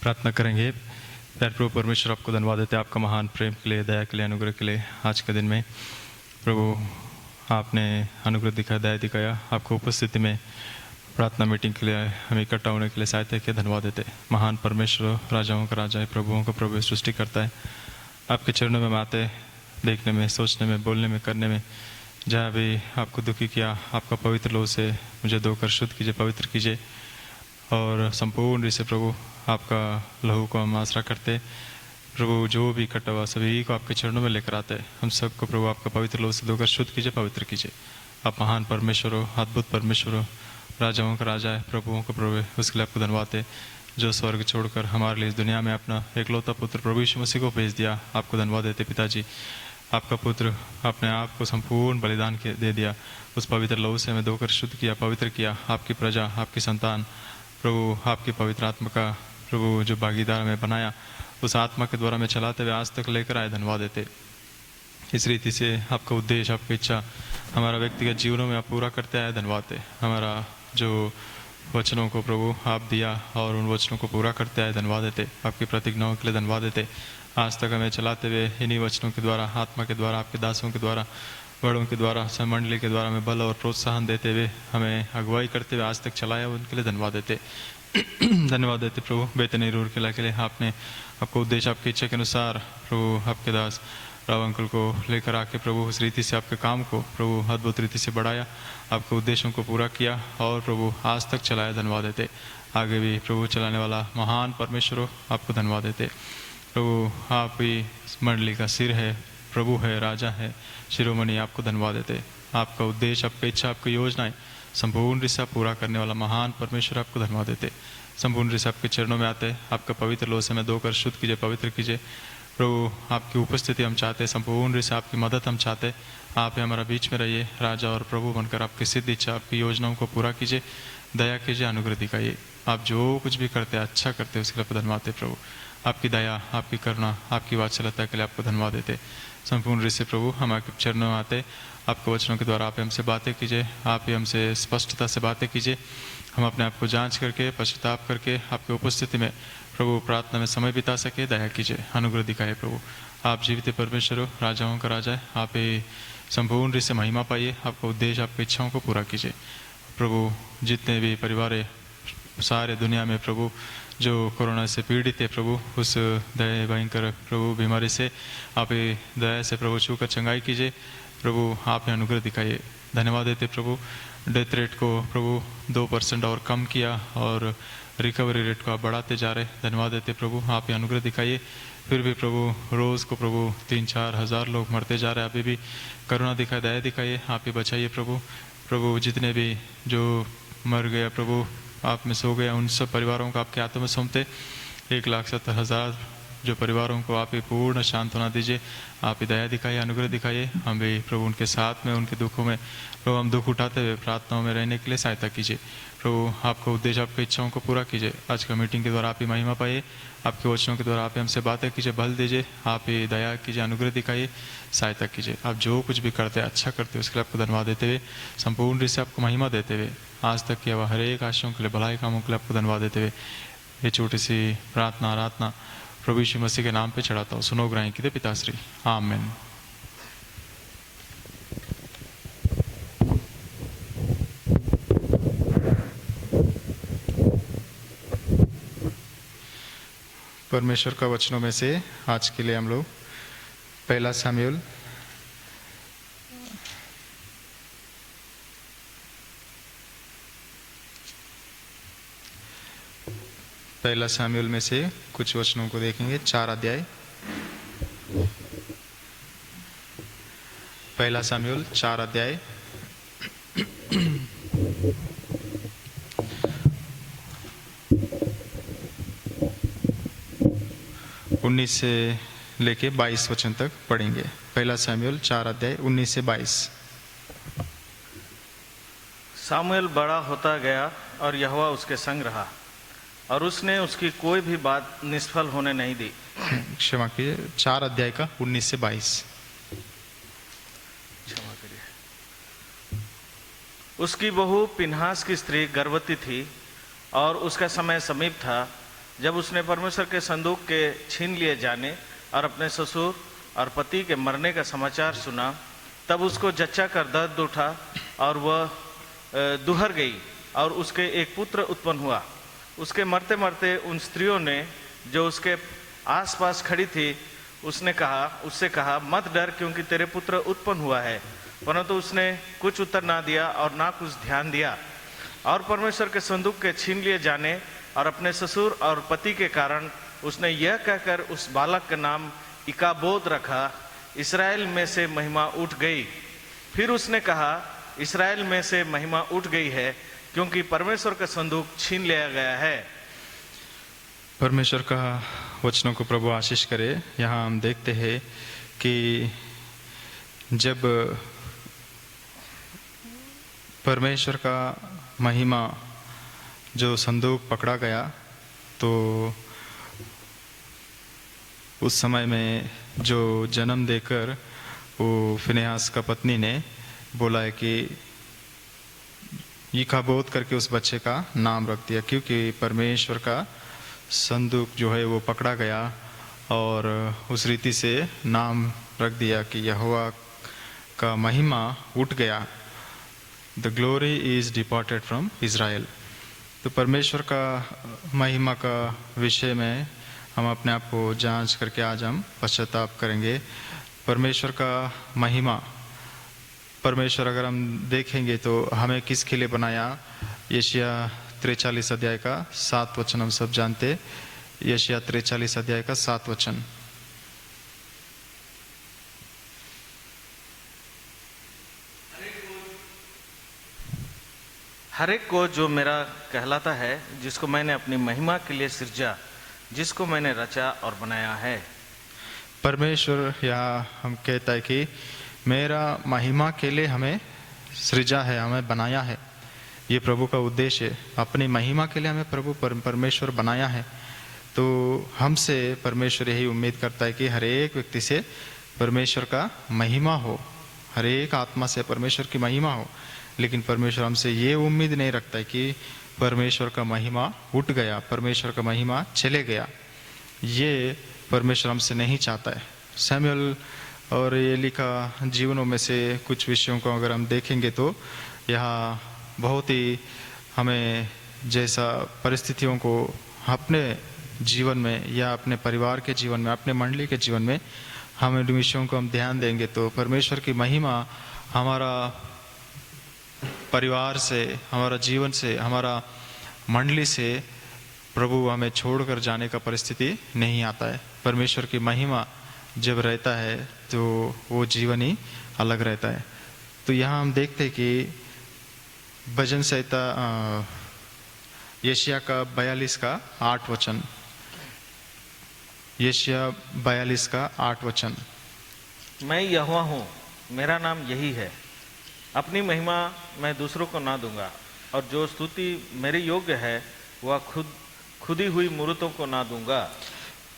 प्रार्थना करेंगे। प्यारे प्रभु परमेश्वर, आपको धन्यवाद देते हैं आपका महान प्रेम के लिए, दया के लिए, अनुग्रह के लिए। आज के दिन में प्रभु आपने अनुग्रह दिखाया, दया दिखाया। आपको उपस्थिति में प्रार्थना मीटिंग के लिए हमें इकट्ठा होने के लिए सहायता किया, धन्यवाद देते। महान परमेश्वर, राजाओं का राजा है, प्रभुओं का प्रभु, सृष्टि करता है। आपके चरणों में आते, देखने में, सोचने में, बोलने में, करने में, जहाँ भी आपको दुखी किया, आपका पवित्र लहू से मुझे धोकर शुद्ध कीजिए, पवित्र कीजिए। और संपूर्ण रीति से प्रभु आपका लहू को हम आसरा करते। प्रभु जो भी इकट्ठा हुआ सभी को आपके चरणों में लेकर आते हैं। हम सबको प्रभु आपका पवित्र लहू से धोकर शुद्ध कीजिए, पवित्र कीजिए। आप महान परमेश्वर हो, अद्भुत परमेश्वर हो, राजाओं का राजा है, प्रभुओं का प्रभु है। उसके लिए आपको धन्यवाद है जो स्वर्ग छोड़कर हमारे लिए इस दुनिया में अपना एकलौता पुत्र प्रभु यीशु मसीह को भेज दिया। आपको धन्यवाद देते पिताजी। आपका पुत्र अपने आप को संपूर्ण बलिदान दे दिया। उस पवित्र लहू से हमें धोकर शुद्ध किया, पवित्र किया। आपकी प्रजा, आपकी संतान प्रभु, आपकी पवित्र आत्मा का प्रभु जो भागीदार में बनाया, उस आत्मा के द्वारा में चलाते हुए आज तक लेकर आए, धन्यवाद देते। इस रीति से आपका उद्देश्य, आपकी इच्छा हमारा व्यक्तिगत जीवनों में आप पूरा करते आए, धन्यवाद दे। हमारा जो वचनों को प्रभु आप दिया और उन वचनों को पूरा करते आए, धन्यवाद देते। आपकी प्रतिज्ञाओं के लिए धन्यवाद देते। आज तक हमें चलाते हुए इन्हीं वचनों के द्वारा, आत्मा के द्वारा, आपके दासों के द्वारा, बड़ों के द्वारा, मंडली के द्वारा हमें बल और प्रोत्साहन देते हुए, हमें अगुवाई करते हुए आज तक चलाया, उनके लिए धन्यवाद देते। धन्यवाद देते प्रभु बेतनी रूर किला के लिए। आपने आपको उद्देश्य, आपकी इच्छा के अनुसार प्रभु आपके दास राव अंकल को लेकर आके प्रभु उस रीति से आपके काम को प्रभु अद्भुत रीति से बढ़ाया, आपके उद्देश्यों को पूरा किया और प्रभु आज तक चलाया, धन्यवाद देते। आगे भी प्रभु चलाने वाला महान परमेश्वर हो, आपको धन्यवाद देते। प्रभु आप ही मंडली का सिर है, प्रभु है, राजा है, शिरोमणि, आपको धन्यवाद देते। आपका उद्देश्य, आपकी इच्छा, आपकी योजनाएं संपूर्ण रीति से पूरा करने वाला महान परमेश्वर, आपको धन्यवाद देते। संपूर्ण रीति से आपके चरणों में आते, आपका पवित्र लहू से हमें धोकर शुद्ध कीजिए, पवित्र कीजिए। प्रभु आपकी उपस्थिति हम चाहते, संपूर्ण रीति से आपकी मदद हम चाहते। आप हमारा बीच में रहिए, राजा और प्रभु बनकर आपकी सिद्ध इच्छा, आपकी योजनाओं को पूरा कीजिए, दया कीजिए, अनुग्रह दिखाइए। आप जो कुछ भी करते हैं अच्छा करते, उसके लिए धन्यवाद देते प्रभु। आपकी दया, आपकी करुणा, आपकी वात्सल्यता के लिए आपको धन्यवाद देते। संपूर्ण रीति से प्रभु हम आपके चरणों में आते, आपके वचनों के द्वारा आप हमसे बातें कीजिए, आप ही हमसे स्पष्टता से बातें कीजिए। हम अपने आप को जांच करके, पश्चाताप करके आपके उपस्थिति में प्रभु प्रार्थना में समय बिता सके, दया कीजिए, अनुग्रह दिखाए प्रभु। आप जीवित परमेश्वर हो, राजाओं का राजा है। आप ही संपूर्ण रीति से महिमा पाइए, आपका उद्देश्य, आपकी इच्छाओं को पूरा कीजिए प्रभु। जितने भी परिवार सारे दुनिया में प्रभु जो कोरोना से पीड़ित है प्रभु, उस दया भयंकर प्रभु बीमारी से आप ही दया से प्रभु छूकर चंगाई कीजिए प्रभु। आप ही अनुग्रह दिखाइए, धन्यवाद देते प्रभु। डेथ रेट को प्रभु 2% और कम किया और रिकवरी रेट को आप बढ़ाते जा रहे, धन्यवाद देते प्रभु। आप ही अनुग्रह दिखाइए। फिर भी प्रभु रोज़ को प्रभु 3-4 हज़ार लोग मरते जा रहे हैं, अभी भी करुणा दिखाए, दया दिखाइए, आप ही बचाइए प्रभु। प्रभु जितने भी जो मर गया प्रभु, आप में सो गया, उन सब परिवारों को आपके हाथों में सौंपते। 1,70,000 जो परिवारों को आप ही पूर्ण सांत्वना दीजिए, आप ही दया दिखाइए, अनुग्रह दिखाइए। हम भी प्रभु उनके साथ में, उनके दुखों में प्रभु हम दुख उठाते हुए प्रार्थनाओं में रहने के लिए सहायता कीजिए प्रभु। आपका उद्देश्य, आपकी इच्छाओं को पूरा कीजिए। आज का मीटिंग के द्वारा आप ही महिमा पाइए, आपके वचनों के द्वारा आप ही हमसे बातें कीजिए, बल दीजिए, आप ही दया कीजिए, अनुग्रह दिखाइए, सहायता कीजिए। आप जो कुछ भी करते हैं अच्छा करते हैं, उसके लिए आपको धन्यवाद देते हुए, संपूर्ण रीति से आपको महिमा देते हुए, आज तक किया हुआ हर एक आशयों के लिए, भलाई कामों के लिए आपको धन्यवाद देते हुए, ये छोटी सी प्रार्थना आराधना प्रभु यीशु मसीह के नाम पे चढ़ाता हूँ। सुनो ग्राही की पिताश्री, आमीन। परमेश्वर का वचनों में से आज के लिए हम लोग पहला सामुएल में से कुछ वचनों को देखेंगे। 4 अध्याय, पहला सामुएल 4 अध्याय 19 से लेके 22 वचन तक पढ़ेंगे। पहला सामुएल 4 अध्याय 19 से 22। सामुएल बड़ा होता गया और यहोवा उसके संग रहा और उसने उसकी कोई भी बात निष्फल होने नहीं दी। क्षमा कीजिए, 4 अध्याय का 19 से 22। क्षमा करिए। उसकी बहू पिनहास की स्त्री गर्भवती थी और उसका समय समीप था जब उसने परमेश्वर के संदूक के छीन लिए जाने और अपने ससुर और पति के मरने का समाचार सुना, तब उसको जच्चा कर दर्द उठा और वह दुहर गई और उसके एक पुत्र उत्पन्न हुआ। उसके मरते मरते उन स्त्रियों ने जो उसके आसपास खड़ी थी उससे कहा, मत डर, क्योंकि तेरे पुत्र उत्पन्न हुआ है। परंतु उसने कुछ उत्तर ना दिया और ना कुछ ध्यान दिया। और परमेश्वर के संदूक के छीन लिए जाने और अपने ससुर और पति के कारण उसने यह कहकर उस बालक का नाम इकाबोद रखा, इस्राएल में से महिमा उठ गई। फिर उसने कहा, इस्राएल में से महिमा उठ गई है, क्योंकि परमेश्वर का संदूक छीन लिया गया है। परमेश्वर का वचनों को प्रभु आशीष करे। यहाँ हम देखते हैं कि जब परमेश्वर का महिमा जो संदूक पकड़ा गया, तो उस समय में जो जन्म देकर वो फिनेहास का पत्नी ने बोला है कि इकाबोद करके उस बच्चे का नाम रख दिया, क्योंकि परमेश्वर का संदूक जो है वो पकड़ा गया और उस रीति से नाम रख दिया कि यहोवा का महिमा उठ गया। The glory is departed from Israel. तो परमेश्वर का महिमा का विषय में हम अपने आप को जांच करके आज हम पश्चाताप करेंगे। परमेश्वर का महिमा, परमेश्वर अगर हम देखेंगे तो हमें किसके लिए बनाया। यशाया 43 अध्याय का 7 वचन हम सब जानते। यशाया 43 अध्याय का 7 वचन। हर एक को जो मेरा कहलाता है, जिसको मैंने अपनी महिमा के लिए सृजा, जिसको मैंने रचा और बनाया है। परमेश्वर यहाँ हम कहता है कि मेरा महिमा के लिए हमें सृजा है, हमें बनाया है। ये प्रभु का उद्देश्य है, अपनी महिमा के लिए हमें प्रभु परमेश्वर बनाया है। तो हमसे परमेश्वर यही उम्मीद करता है कि हर एक व्यक्ति से परमेश्वर का महिमा हो, हर एक आत्मा से परमेश्वर की महिमा हो। लेकिन परमेश्वर हमसे ये उम्मीद नहीं रखता है कि परमेश्वर का महिमा उठ गया, परमेश्वर का महिमा चले गया। ये परमेश्वर हमसे नहीं चाहता है। सैमुअल और एली का जीवनों में से कुछ विषयों को अगर हम देखेंगे तो यहाँ बहुत ही हमें जैसा परिस्थितियों को अपने जीवन में या अपने परिवार के जीवन में, अपने मंडली के जीवन में हम इन विषयों को हम ध्यान देंगे तो परमेश्वर की महिमा हमारा परिवार से, हमारा जीवन से, हमारा मंडली से प्रभु हमें छोड़कर जाने का परिस्थिति नहीं आता है। परमेश्वर की महिमा जब रहता है तो वो जीवन ही अलग रहता है। तो यहाँ हम देखते हैं कि भजन संहिता यशाया का 42 का 8 वचन। यशाया 42 का 8 वचन। मैं यहोवा हूँ, मेरा नाम यही है। अपनी महिमा मैं दूसरों को ना दूंगा, और जो स्तुति मेरे योग्य है वह खुदी हुई मूर्तों को ना दूंगा।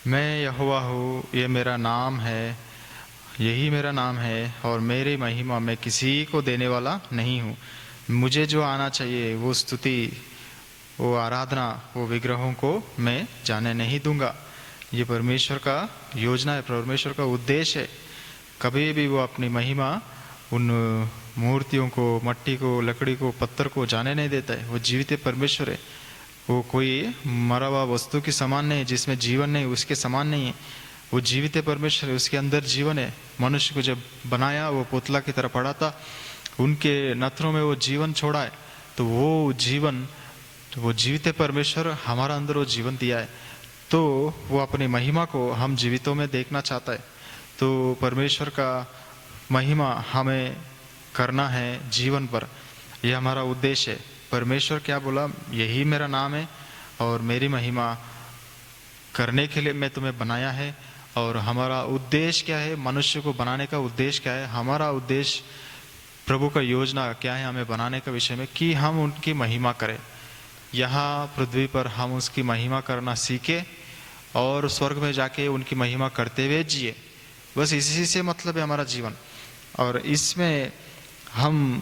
मैं यहोवा हूँ, ये मेरा नाम है, यही मेरा नाम है, और मेरी महिमा मैं किसी को देने वाला नहीं हूँ। मुझे जो आना चाहिए वो स्तुति, वो आराधना, वो विग्रहों को मैं जाने नहीं दूंगा। ये परमेश्वर का योजना है, परमेश्वर का उद्देश्य है। कभी भी वो अपनी महिमा उन मूर्तियों को, मट्टी को, लकड़ी को, पत्थर को जाने नहीं देता है। वो जीवित परमेश्वर है। वो कोई मरा हुआ वस्तु के समान नहीं, जिसमें जीवन नहीं, उसके समान नहीं है। वो जीवित परमेश्वर है, उसके अंदर जीवन है। मनुष्य को जब बनाया वो पुतला की तरह पड़ा था, उनके नथनों में वो जीवन छोड़ा है। तो वो जीवन, वो जीवित परमेश्वर हमारा अंदर वो जीवन दिया है। तो वो अपनी महिमा को हम जीवितों में देखना चाहता है। तो परमेश्वर का महिमा हमें करना है जीवन पर, यह हमारा उद्देश्य है। परमेश्वर क्या बोला, यही मेरा नाम है और मेरी महिमा करने के लिए मैं तुम्हें बनाया है। और हमारा उद्देश्य क्या है, मनुष्य को बनाने का उद्देश्य क्या है, हमारा उद्देश्य, प्रभु का योजना क्या है हमें बनाने का विषय में, कि हम उनकी महिमा करें। यहाँ पृथ्वी पर हम उसकी महिमा करना सीखे और स्वर्ग में जाके उनकी महिमा करते हुए जिए। बस इसी से मतलब है हमारा जीवन। और इसमें हम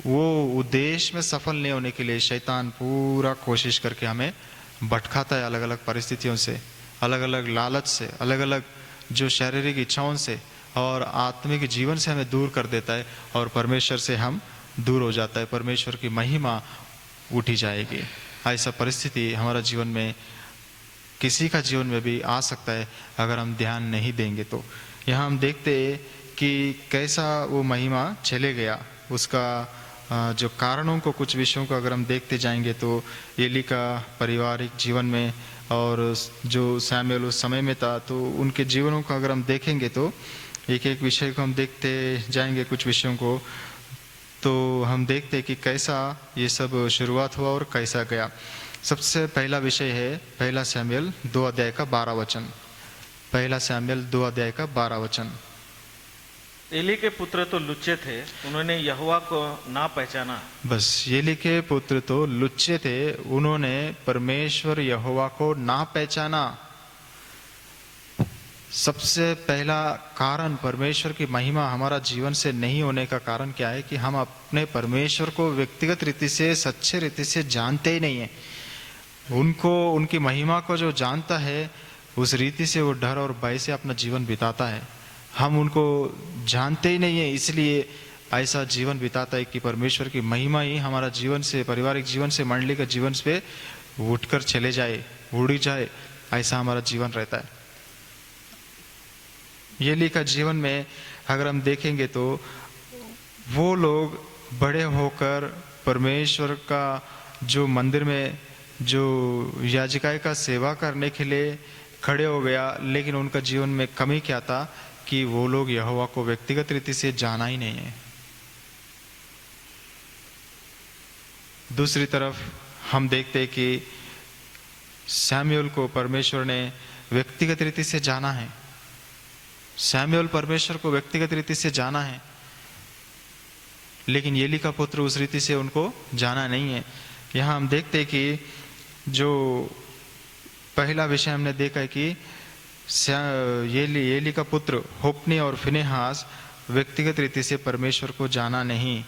वो उद्देश्य में सफल नहीं होने के लिए शैतान पूरा कोशिश करके हमें भटकाता है अलग अलग परिस्थितियों से, अलग अलग लालच से, अलग अलग जो शारीरिक इच्छाओं से और आत्मिक जीवन से हमें दूर कर देता है और परमेश्वर से हम दूर हो जाता है, परमेश्वर की महिमा उठी जाएगी। ऐसा परिस्थिति हमारा जीवन में, किसी का जीवन में भी आ सकता है अगर हम ध्यान नहीं देंगे तो। यहाँ हम देखते हैं कि कैसा वो महिमा चले गया, उसका जो कारणों को, कुछ विषयों को अगर हम देखते जाएंगे तो एली का पारिवारिक जीवन में और जो सैमुएल उस समय में था, तो उनके जीवनों को अगर हम देखेंगे तो एक एक विषय को हम देखते जाएंगे, कुछ विषयों को, तो हम देखते कि कैसा ये सब शुरुआत हुआ और कैसा गया। सबसे पहला विषय है पहला सैमुएल 2 अध्याय का 12 वचन। पहला सैमुएल 2 अध्याय का 12 वचन। एली के पुत्र तो लुच्चे थे, उन्होंने यहोवा को ना पहचाना। बस, एली के पुत्र तो लुच्चे थे, उन्होंने परमेश्वर यहोवा को ना पहचाना। सबसे पहला कारण परमेश्वर की महिमा हमारा जीवन से नहीं होने का कारण क्या है कि हम अपने परमेश्वर को व्यक्तिगत रीति से, सच्चे रीति से जानते ही नहीं है। उनको, उनकी महिमा को जो जानता है उस रीति से वो डर और भय से अपना जीवन बिताता है। हम उनको जानते ही नहीं है, इसलिए ऐसा जीवन बिताता है कि परमेश्वर की महिमा ही हमारा जीवन से, पारिवारिक जीवन से, मंडली का जीवन से उठकर चले जाए, उड़ जाए, ऐसा हमारा जीवन रहता है। एली का जीवन में अगर हम देखेंगे तो वो लोग बड़े होकर परमेश्वर का जो मंदिर में जो याजकाई का सेवा करने के लिए खड़े हो गया, लेकिन उनका जीवन में कमी क्या था कि वो लोग यहोवा को व्यक्तिगत रीति से जाना ही नहीं है। दूसरी तरफ हम देखते हैं कि सैमुएल को परमेश्वर ने व्यक्तिगत रीति से जाना है। सैमुएल परमेश्वर को व्यक्तिगत रीति से जाना है, लेकिन एली का पुत्र उस रीति से उनको जाना नहीं है। यहाँ हम देखते हैं कि जो पहला विषय हमने देखा है कि एली का पुत्र होप्नी और फिनेहास व्यक्तिगत रीति से परमेश्वर को जाना नहीं,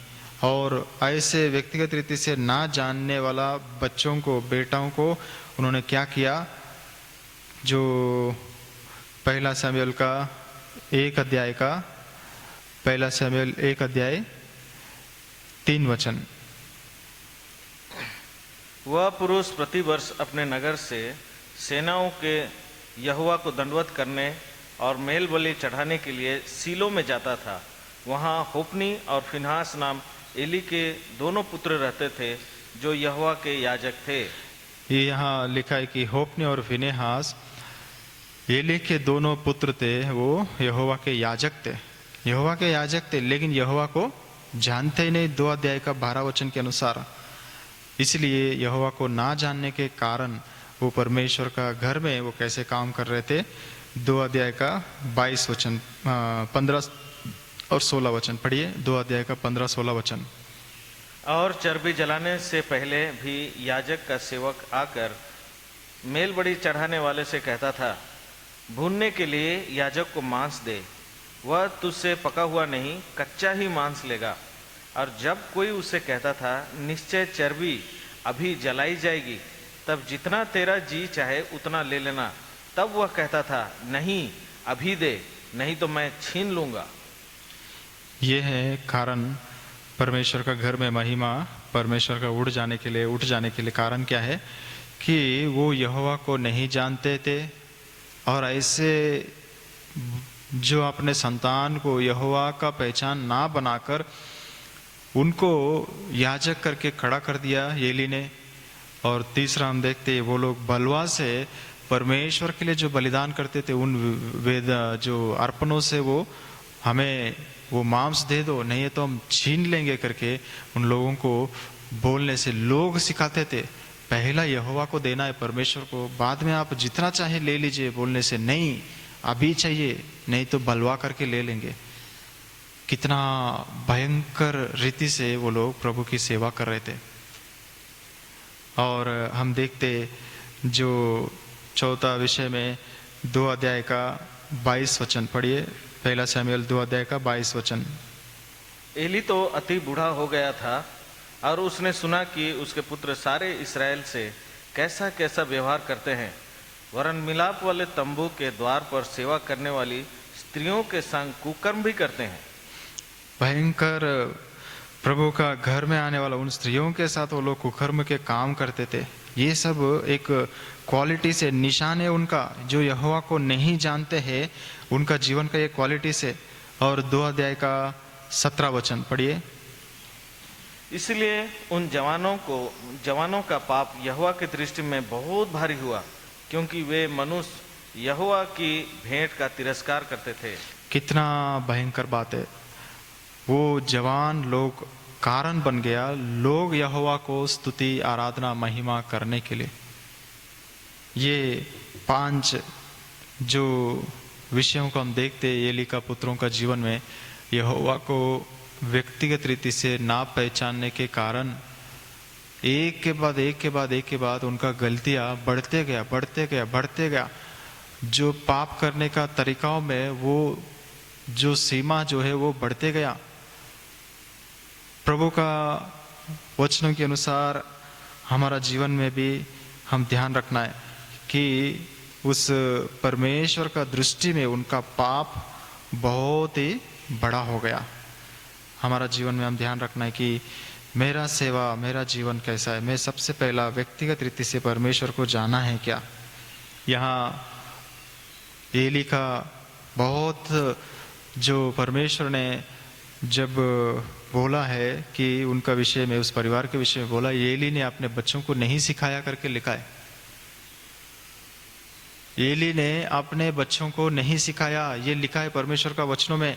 और ऐसे व्यक्तिगत रीति से ना जानने वाला बच्चों को, बेटाओं को उन्होंने क्या किया, जो पहला सैमुएल का 1 अध्याय का, पहला सैमुएल 1 अध्याय 3 वचन। वह पुरुष प्रतिवर्ष अपने नगर से सेनाओं के यहोवा को दंडवत करने और मेल बलि चढ़ाने के लिए सीलो में जाता था। वहाँ होप्नी और फिनहास नाम एली के दोनों पुत्र रहते थे, जो यहोवा के याजक थे। ये यहाँ लिखा है कि होप्नी और फिनेहास एली के दोनों पुत्र थे, वो यहोवा के याजक थे। यहोवा के याजक थे, लेकिन यहोवा को जानते ही नहीं, 2 अध्याय का 12 वचन के अनुसार। इसलिए यहोवा को ना जानने के कारण वो परमेश्वर का घर में वो कैसे काम कर रहे थे। 2 अध्याय का 22 वचन, 15 और 16 वचन पढ़िए। 2 अध्याय का 15-16 वचन। और चर्बी जलाने से पहले भी याजक का सेवक आकर मेल बलि चढ़ाने वाले से कहता था, भूनने के लिए याजक को मांस दे, वह तुझसे पका हुआ नहीं कच्चा ही मांस लेगा। और जब कोई उससे कहता था, निश्चय चर्बी अभी जलाई जाएगी, तब जितना तेरा जी चाहे उतना ले लेना, तब वह कहता था, नहीं अभी दे, नहीं तो मैं छीन लूंगा। ये है कारण परमेश्वर का घर में महिमा परमेश्वर का उठ जाने के लिए कारण क्या है कि वो यहोवा को नहीं जानते थे, और ऐसे जो अपने संतान को यहोवा का पहचान ना बनाकर उनको याजक करके खड़ा कर दिया एली ने। और तीसरा हम देखते हैं वो लोग बलवा से परमेश्वर के लिए जो बलिदान करते थे, उन वेद जो अर्पणों से वो हमें वो मांस दे दो, नहीं है तो हम छीन लेंगे करके उन लोगों को बोलने से लोग सिखाते थे। पहला यहोवा को देना है परमेश्वर को, बाद में आप जितना चाहे ले लीजिए, बोलने से नहीं अभी चाहिए, नहीं तो बलवा करके ले लेंगे। कितना भयंकर रीति से वो लोग प्रभु की सेवा कर रहे थे। और हम देखते जो चौथा विषय में 2 अध्याय का 22 वचन पढ़िए। पहला सैमुएल 2 अध्याय का 22 वचन। एली तो अति बूढ़ा हो गया था, और उसने सुना कि उसके पुत्र सारे इस्राएल से कैसा कैसा व्यवहार करते हैं, वरन मिलाप वाले तंबू के द्वार पर सेवा करने वाली स्त्रियों के संग कुकर्म भी करते हैं। भयंकर प्रभु का घर में आने वाला उन स्त्रियों के साथ वो लोग कुकर्म के काम करते थे। ये सब एक क्वालिटी से निशान है उनका, जो यहोवा को नहीं जानते हैं उनका जीवन का ये क्वालिटी से। और 2 अध्याय का 17 वचन पढ़िए। इसलिए उन जवानों का पाप यहोवा की दृष्टि में बहुत भारी हुआ, क्योंकि वे मनुष्य यहोवा की भेंट का तिरस्कार करते थे। कितना भयंकर बात है। वो जवान लोग कारण बन गया लोग यहोवा को स्तुति आराधना महिमा करने के लिए। ये 5 जो विषयों को हम देखते हैं एली का पुत्रों का जीवन में, यहोवा को व्यक्तिगत रीति से ना पहचानने के कारण एक के बाद उनका गलतियां बढ़ते गया। जो पाप करने का तरीकाओं में वो जो सीमा जो है वो बढ़ते गया। प्रभु का वचनों के अनुसार हमारा जीवन में भी हम ध्यान रखना है कि उस परमेश्वर का दृष्टि में उनका पाप बहुत ही बड़ा हो गया। हमारा जीवन में हम ध्यान रखना है कि मेरा जीवन कैसा है। मैं सबसे पहला व्यक्तिगत रीति से परमेश्वर को जाना है क्या। यहाँ एली का बहुत जो परमेश्वर ने जब बोला है कि उनका विषय में, उस परिवार के विषय में बोला, एली ने अपने बच्चों को नहीं सिखाया करके लिखा है। एली ने अपने बच्चों को नहीं सिखाया, ये लिखा है परमेश्वर का वचनों में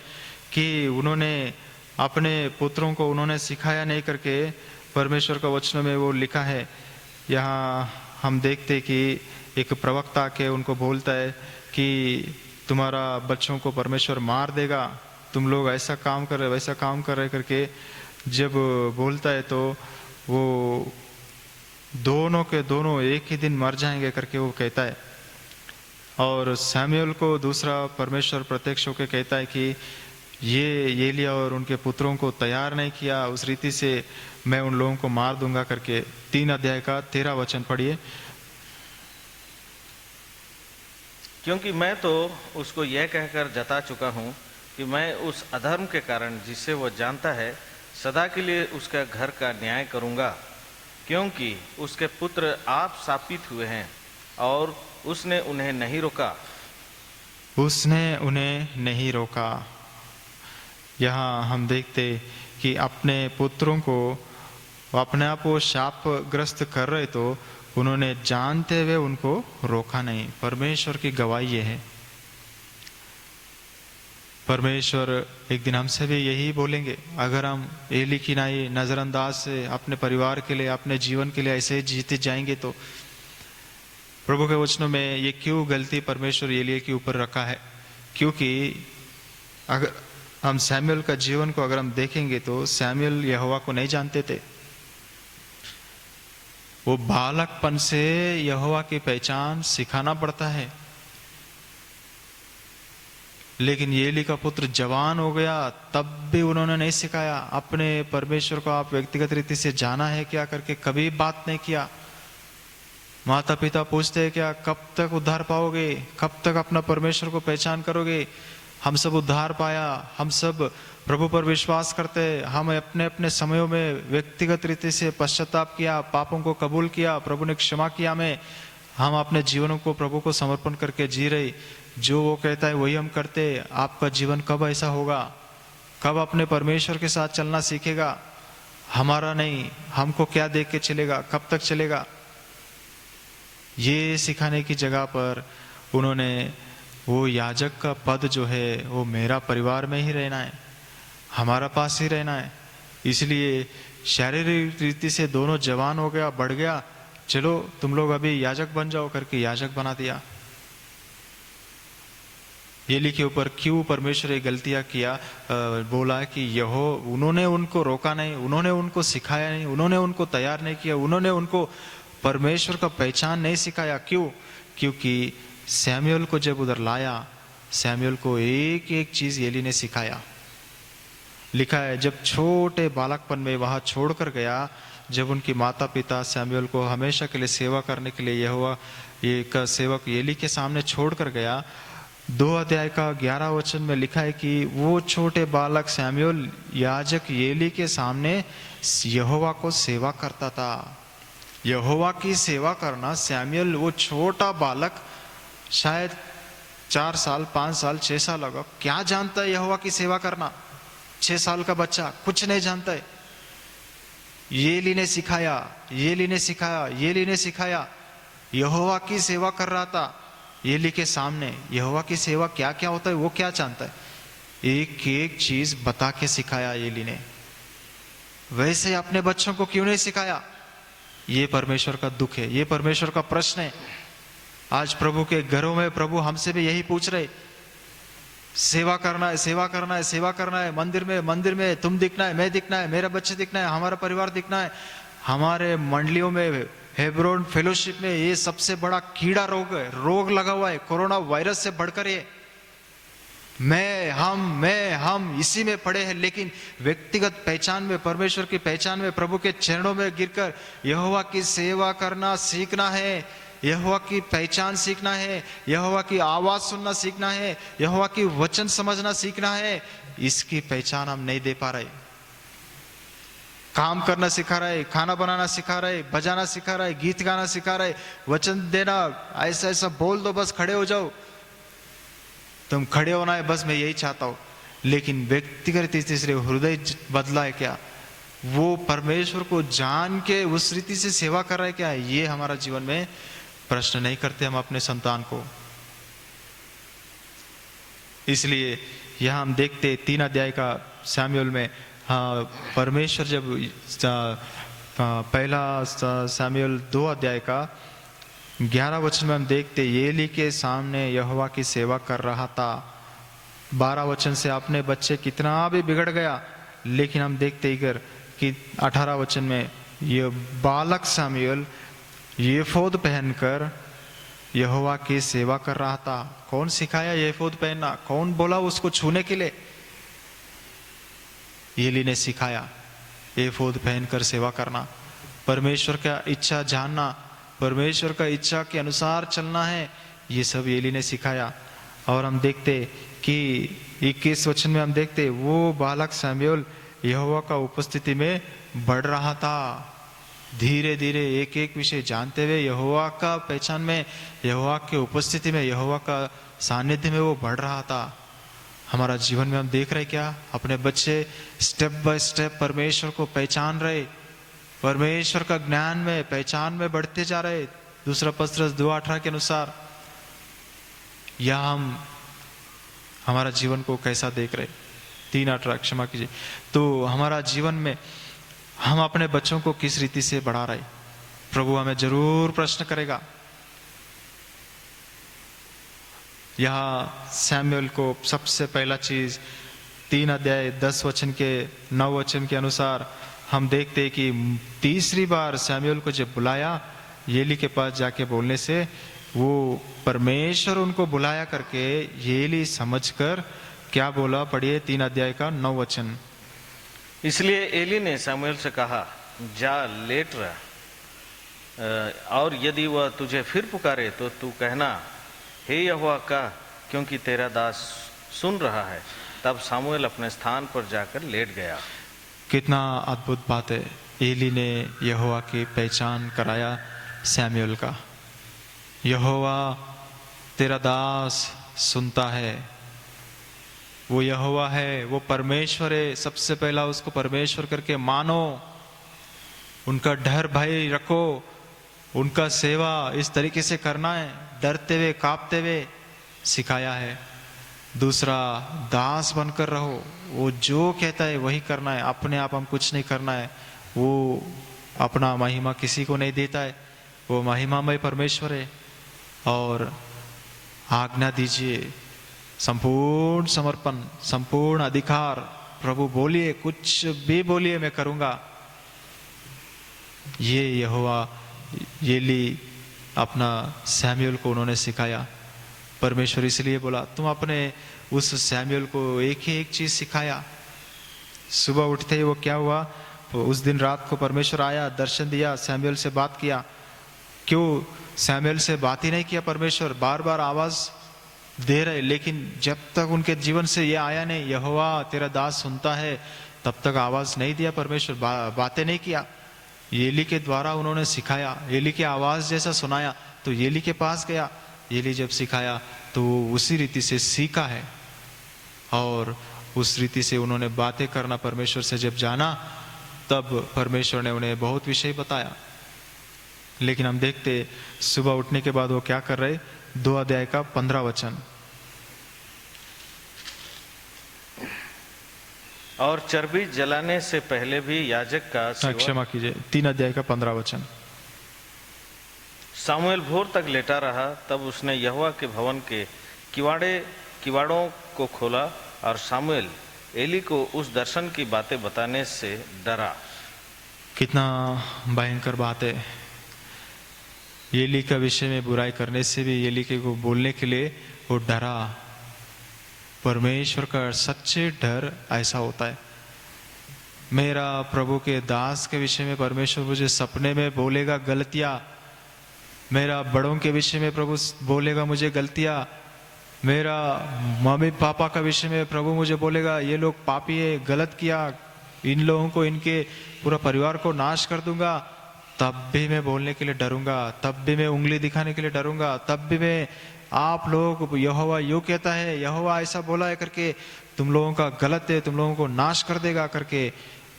कि उन्होंने अपने पुत्रों को उन्होंने सिखाया नहीं करके परमेश्वर का वचनों में वो लिखा है। यहाँ हम देखते कि एक प्रवक्ता के उनको बोलता है कि तुम्हारा बच्चों को परमेश्वर मार देगा, तुम लोग ऐसा काम कर रहे वैसा काम कर रहे करके जब बोलता है तो वो दोनों के दोनों एक ही दिन मर जाएंगे करके वो कहता है। और सैमुएल को दूसरा परमेश्वर प्रत्यक्ष होकर कहता है कि ये एलिया और उनके पुत्रों को तैयार नहीं किया, उस रीति से मैं उन लोगों को मार दूंगा करके। 3 अध्याय का 13 वचन पढ़िए। क्योंकि मैं तो उसको यह कहकर जता चुका हूँ कि मैं उस अधर्म के कारण जिसे वो जानता है सदा के लिए उसका घर का न्याय करूँगा, क्योंकि उसके पुत्र आप शापित हुए हैं और उसने उन्हें नहीं रोका। यहाँ हम देखते कि अपने पुत्रों को अपने आप वो शापग्रस्त कर रहे तो उन्होंने जानते हुए उनको रोका नहीं। परमेश्वर की गवाही ये है। परमेश्वर एक दिन हमसे भी यही बोलेंगे, अगर हम एली की नाई नजरअंदाज से अपने परिवार के लिए, अपने जीवन के लिए ऐसे ही जीते जाएंगे तो। प्रभु के वचनों में ये क्यों गलती परमेश्वर एली के ऊपर रखा है, क्योंकि अगर हम सैमुएल का जीवन को अगर हम देखेंगे तो सैमुएल यहोवा को नहीं जानते थे। वो बालकपन से यहोवा की पहचान सिखाना पड़ता है। लेकिन एली का पुत्र जवान हो गया तब भी उन्होंने नहीं सिखाया। अपने परमेश्वर को आप व्यक्तिगत रीति से जाना है क्या करके कभी बात नहीं किया। माता पिता पूछते हैं क्या कब तक उद्धार पाओगे, कब तक अपना परमेश्वर को पहचान करोगे। हम सब उद्धार पाया, हम सब प्रभु पर विश्वास करते, हम अपने अपने समयों में व्यक्तिगत रीति से पश्चाताप किया, पापों को कबूल किया, प्रभु ने क्षमा किया हमें, हम अपने जीवनों को प्रभु को समर्पण करके जी रहे, जो वो कहता है वही हम करते। आपका जीवन कब ऐसा होगा, कब अपने परमेश्वर के साथ चलना सीखेगा। हमारा नहीं, हमको क्या देख के चलेगा, कब तक चलेगा। ये सिखाने की जगह पर उन्होंने वो याजक का पद जो है वो मेरा परिवार में ही रहना है, हमारा पास ही रहना है। इसलिए शारीरिक रीति से दोनों जवान हो गया, बढ़ गया, चलो तुम लोग अभी याजक बन जाओ करके याजक बना दिया। एली के ऊपर क्यों परमेश्वर ये गलतियां किया, बोला कि उन्होंने उनको रोका नहीं, उन्होंने उनको सिखाया नहीं, उन्होंने उनको तैयार नहीं किया, उन्होंने उनको परमेश्वर का पहचान नहीं सिखाया। क्यों? क्योंकि सैमुएल को जब उधर लाया, सैमुएल को एक एक चीज एली ने सिखाया। लिखा है जब छोटे बालकपन में वहां छोड़कर गया जब उनकी माता पिता सैमुअल को हमेशा के लिए सेवा करने के लिए यहोवा एक सेवक एली के सामने छोड़ कर गया, 2 अध्याय का 11 वचन में लिखा है कि वो छोटे बालक सैमुअल याजक एली के सामने यहोवा को सेवा करता था। यहोवा की सेवा करना सैमुअल, वो छोटा बालक, शायद 4 साल 5 साल 6 साल होगा, क्या जानता है यहोवा की सेवा करना? 6 साल का बच्चा कुछ नहीं जानता है। एली ने सिखाया, एली ने सिखाया, एली ने सिखाया, यहोवा की सेवा कर रहा था एली के सामने। यहोवा की सेवा क्या क्या होता है वो क्या जानता है? एक एक चीज बता के सिखाया एली ने। वैसे अपने बच्चों को क्यों नहीं सिखाया? ये परमेश्वर का दुख है, ये परमेश्वर का प्रश्न है। आज प्रभु के घरों में प्रभु हमसे भी यही पूछ रहे, सेवा करना है, सेवा करना है, सेवा करना है। मंदिर में तुम दिखना है, मैं दिखना है, मेरा बच्चे दिखना है, हमारा परिवार दिखना है। हमारे मंडलियों में, हेब्रोन फेलोशिप में ये सबसे बड़ा कीड़ा रोग है, रोग लगा हुआ है, कोरोना वायरस से बढ़कर ये मैं हम इसी में पड़े हैं। लेकिन व्यक्तिगत पहचान में, परमेश्वर की पहचान में, प्रभु के चरणों में गिरकर यहोवा की सेवा करना सीखना है, यहोवा की पहचान सीखना है, यहोवा की आवाज सुनना सीखना है, यहोवा की वचन समझना सीखना है। इसकी पहचान हम नहीं दे पा रहे। काम करना सिखा रहा है, खाना बनाना सिखा रहा है, बजाना सिखा रहा है, गीत गाना सिखा रहा है, वचन देना, ऐसा ऐसा बोल दो, बस खड़े हो जाओ, तुम खड़े होना है, बस मैं यही चाहता हूं। लेकिन व्यक्तिगत तीसरे हृदय बदला है क्या? वो परमेश्वर को जान के उस रीति से सेवा कर रहा है क्या? ये हमारा जीवन में प्रश्न नहीं करते हम अपने संतान को। इसलिए यहां हम देखते 3 अध्याय का सैमुएल में, हाँ, परमेश्वर जब पहला सैमुएल 2 अध्याय का 11 वचन में हम देखते एली के सामने यहोवा की सेवा कर रहा था। 12 वचन से अपने बच्चे कितना भी बिगड़ गया, लेकिन हम देखते इधर कि 18 वचन में ये बालक सैमुएल एफोद पहनकर यहोवा की सेवा कर रहा था। कौन सिखाया एफोद पहनना? कौन बोला उसको छूने के लिए? एली ने सिखाया एफोद पहनकर सेवा करना, परमेश्वर का इच्छा जानना, परमेश्वर का इच्छा के अनुसार चलना है, ये सब एली ने सिखाया। और हम देखते कि 21 वचन में हम देखते वो बालक सैमुएल यहोवा का उपस्थिति में बढ़ रहा था। धीरे धीरे एक एक विषय जानते हुए यहोवा का पहचान में, यहोवा के उपस्थिति में, यहोवा का सानिध्य में वो बढ़ रहा था। हमारा जीवन में हम देख रहे क्या? अपने बच्चे स्टेप बाय स्टेप परमेश्वर को पहचान रहे, परमेश्वर का ज्ञान में, पहचान में बढ़ते जा रहे। 2 पत्रस 2:18 के अनुसार या हम हमारा जीवन को कैसा देख रहे? 3:18, क्षमा कीजिए। तो हमारा जीवन में हम अपने बच्चों को किस रीति से बढ़ा रहे? प्रभु हमें जरूर प्रश्न करेगा। यहाँ सैमुएल को सबसे पहला चीज 3 अध्याय 10 वचन के 9 वचन के अनुसार हम देखते हैं कि तीसरी बार सैमुएल को जब बुलाया एली के पास जाके बोलने से, वो परमेश्वर उनको बुलाया करके एली समझकर क्या बोला? पढ़िए 3 अध्याय का 9 वचन। इसलिए एली ने सैमुएल से कहा, जा लेट रहा, और यदि वह तुझे फिर पुकारे तो तू कहना, हे यहोवा का, क्योंकि तेरा दास सुन रहा है। तब सामुएल अपने स्थान पर जाकर लेट गया। कितना अद्भुत बात है! एली ने यहोवा की पहचान कराया सैमुएल का। यहोवा तेरा दास सुनता है, वो यहोवा है, वो परमेश्वर है। सबसे पहला उसको परमेश्वर करके मानो, उनका डर भय रखो, उनका सेवा इस तरीके से करना है, डरते हुए कांपते हुए सिखाया है। दूसरा, दास बनकर रहो, वो जो कहता है वही करना है, अपने आप हम कुछ नहीं करना है। वो अपना महिमा किसी को नहीं देता है, वो महिमामय परमेश्वर है। और आज्ञा दीजिए, संपूर्ण समर्पण, संपूर्ण अधिकार। प्रभु बोलिए, कुछ भी बोलिए, मैं करूंगा। ये यहोवा एली अपना सैमुएल को उन्होंने सिखाया। परमेश्वर इसलिए बोला, तुम अपने उस सैमुएल को एक ही एक चीज सिखाया। सुबह उठते ही वो क्या हुआ? उस दिन रात को परमेश्वर आया, दर्शन दिया, सैमुएल से बात किया। क्यों सैमुएल से बात ही नहीं किया परमेश्वर? बार बार आवाज दे रहे, लेकिन जब तक उनके जीवन से ये आया नहीं, यहोवा तेरा दास सुनता है, तब तक आवाज नहीं दिया परमेश्वर, बातें नहीं किया। एली के द्वारा उन्होंने सिखाया, एली की आवाज जैसा सुनाया तो एली के पास गया। एली जब सिखाया तो उसी रीति से सीखा है, और उस रीति से उन्होंने बातें करना परमेश्वर से जब जाना, तब परमेश्वर ने उन्हें बहुत विषय बताया। लेकिन हम देखते सुबह उठने के बाद वो क्या कर रहे, 2 अध्याय का 15 वचन। और चर्बी जलाने से पहले भी याजक का क्षमा कीजिए, 3 अध्याय का 15 वचन। सामुएल भोर तक लेटा रहा, तब उसने यहोवा के भवन के किवाड़ों को खोला, और सामुएल एली को उस दर्शन की बातें बताने से डरा। कितना भयंकर बात है। एली का विषय में बुराई करने से भी एली के को बोलने के लिए वो डरा। परमेश्वर का सच्चे डर ऐसा होता है। मेरा प्रभु के दास के विषय में परमेश्वर मुझे सपने में बोलेगा गलतियां, मेरा बड़ों के विषय में प्रभु बोलेगा मुझे गलतियां, मेरा मम्मी पापा का विषय में प्रभु मुझे बोलेगा ये लोग पापी है, गलत किया, इन लोगों को, इनके पूरा परिवार को नाश कर दूंगा, तब भी मैं बोलने के लिए डरूंगा, तब भी मैं उंगली दिखाने के लिए डरूंगा, तब भी मैं आप लोग यहोवा यूं कहता है, यहोवा ऐसा बोला है करके, तुम लोगों का गलत है, तुम लोगों को नाश कर देगा करके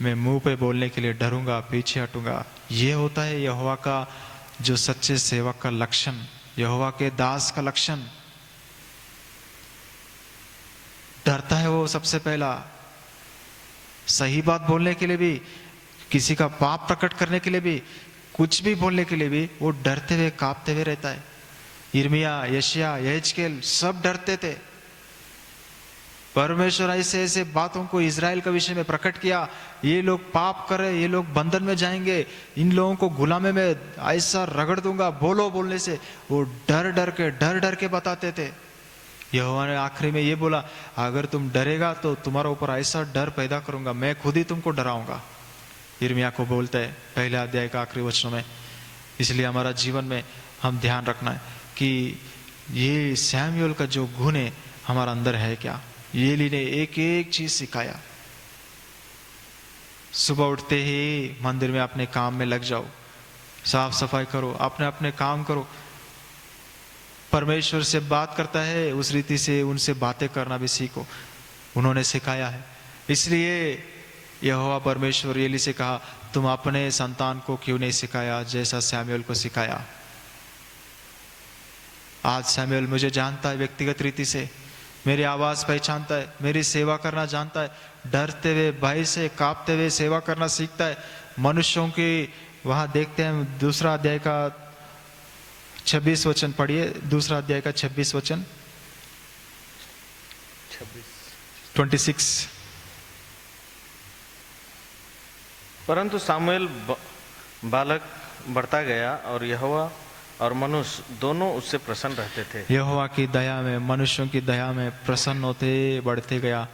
मैं मुंह पे बोलने के लिए डरूंगा, पीछे हटूंगा। ये होता है यहोवा का जो सच्चे सेवक का लक्षण, यहोवा के दास का लक्षण। डरता है वो सबसे पहला, सही बात बोलने के लिए भी, किसी का पाप प्रकट करने के लिए भी, कुछ भी बोलने के लिए भी वो डरते हुए कांपते हुए रहता है। यिर्मयाह, यशायाह, यहेजकेल सब डरते थे। परमेश्वर ऐसे ऐसे बातों को इजराइल के विषय में प्रकट किया, ये लोग पाप कर रहे, ये लोग बंधन में जाएंगे, इन लोगों को गुलामी में ऐसा रगड़ दूंगा, बोलने से वो डर डर के बताते थे। यहोवा ने आखिरी में ये बोला, अगर तुम डरेगा तो तुम्हारा ऊपर ऐसा डर पैदा करूंगा, मैं खुद ही तुमको डराऊंगा। यिर्मयाह को बोलते हैं 1 अध्याय का आखिरी वचनों में। इसलिए हमारा जीवन में हम ध्यान रखना है कि ये सैमुएल का जो गुण है हमारा अंदर है क्या। एली ने एक एक चीज सिखाया। सुबह उठते ही मंदिर में अपने काम में लग जाओ, साफ सफाई करो, अपने अपने काम करो। परमेश्वर से बात करता है उस रीति से उनसे बातें करना भी सीखो, उन्होंने सिखाया है। इसलिए यहोवा परमेश्वर एली से कहा, तुम अपने संतान को क्यों नहीं सिखाया जैसा सैमुएल को सिखाया। आज सैमुएल मुझे जानता है व्यक्तिगत रीति से, मेरी आवाज पहचानता है, मेरी सेवा करना जानता है, डरते हुए भय से कांपते हुए सेवा करना सीखता है। मनुष्यों की वहां देखते हैं 2 अध्याय का 26 वचन पढ़िए, 2 अध्याय का 26 वचन 26। परंतु सामुएल बालक बढ़ता गया और यहोवा और मनुष्य दोनों उससे प्रसन्न रहते थे। यहोवा की दया में, मनुष्यों की दया में प्रसन्न होते बढ़ते गया।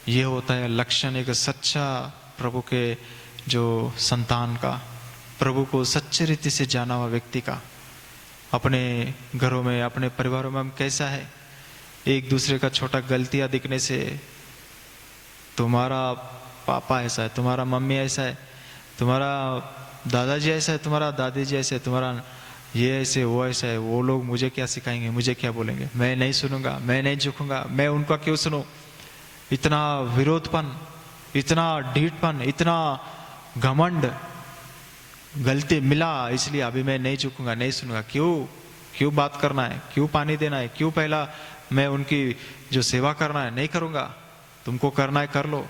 ये होता है लक्षण एक सच्चा प्रभु के जो संतान का, प्रभु को सच्चे रीति से जाना हुआ व्यक्ति का। अपने घरों में, अपने परिवारों में हम कैसा है, एक दूसरे का छोटा गलतियां दिखने से, तुम्हारा पापा ऐसा है, तुम्हारा मम्मी ऐसा है, तुम्हारा दादाजी ऐसा है, तुम्हारा दादी जी ऐसे है, तुम्हारा ये ऐसे वो ऐसा है, वो लोग मुझे क्या सिखाएंगे, मुझे क्या बोलेंगे, मैं नहीं सुनूंगा, मैं नहीं झुकूंगा, मैं उनका क्यों सुनूं। इतना विरोधपन, इतना ढीठपन, इतना घमंड, गलती मिला इसलिए अभी मैं नहीं झुकूंगा, नहीं सुनूंगा। क्यों बात करना है, क्यों पानी देना है, क्यों पहला मैं उनकी जो सेवा करना है नहीं करूंगा, तुमको करना है कर लो।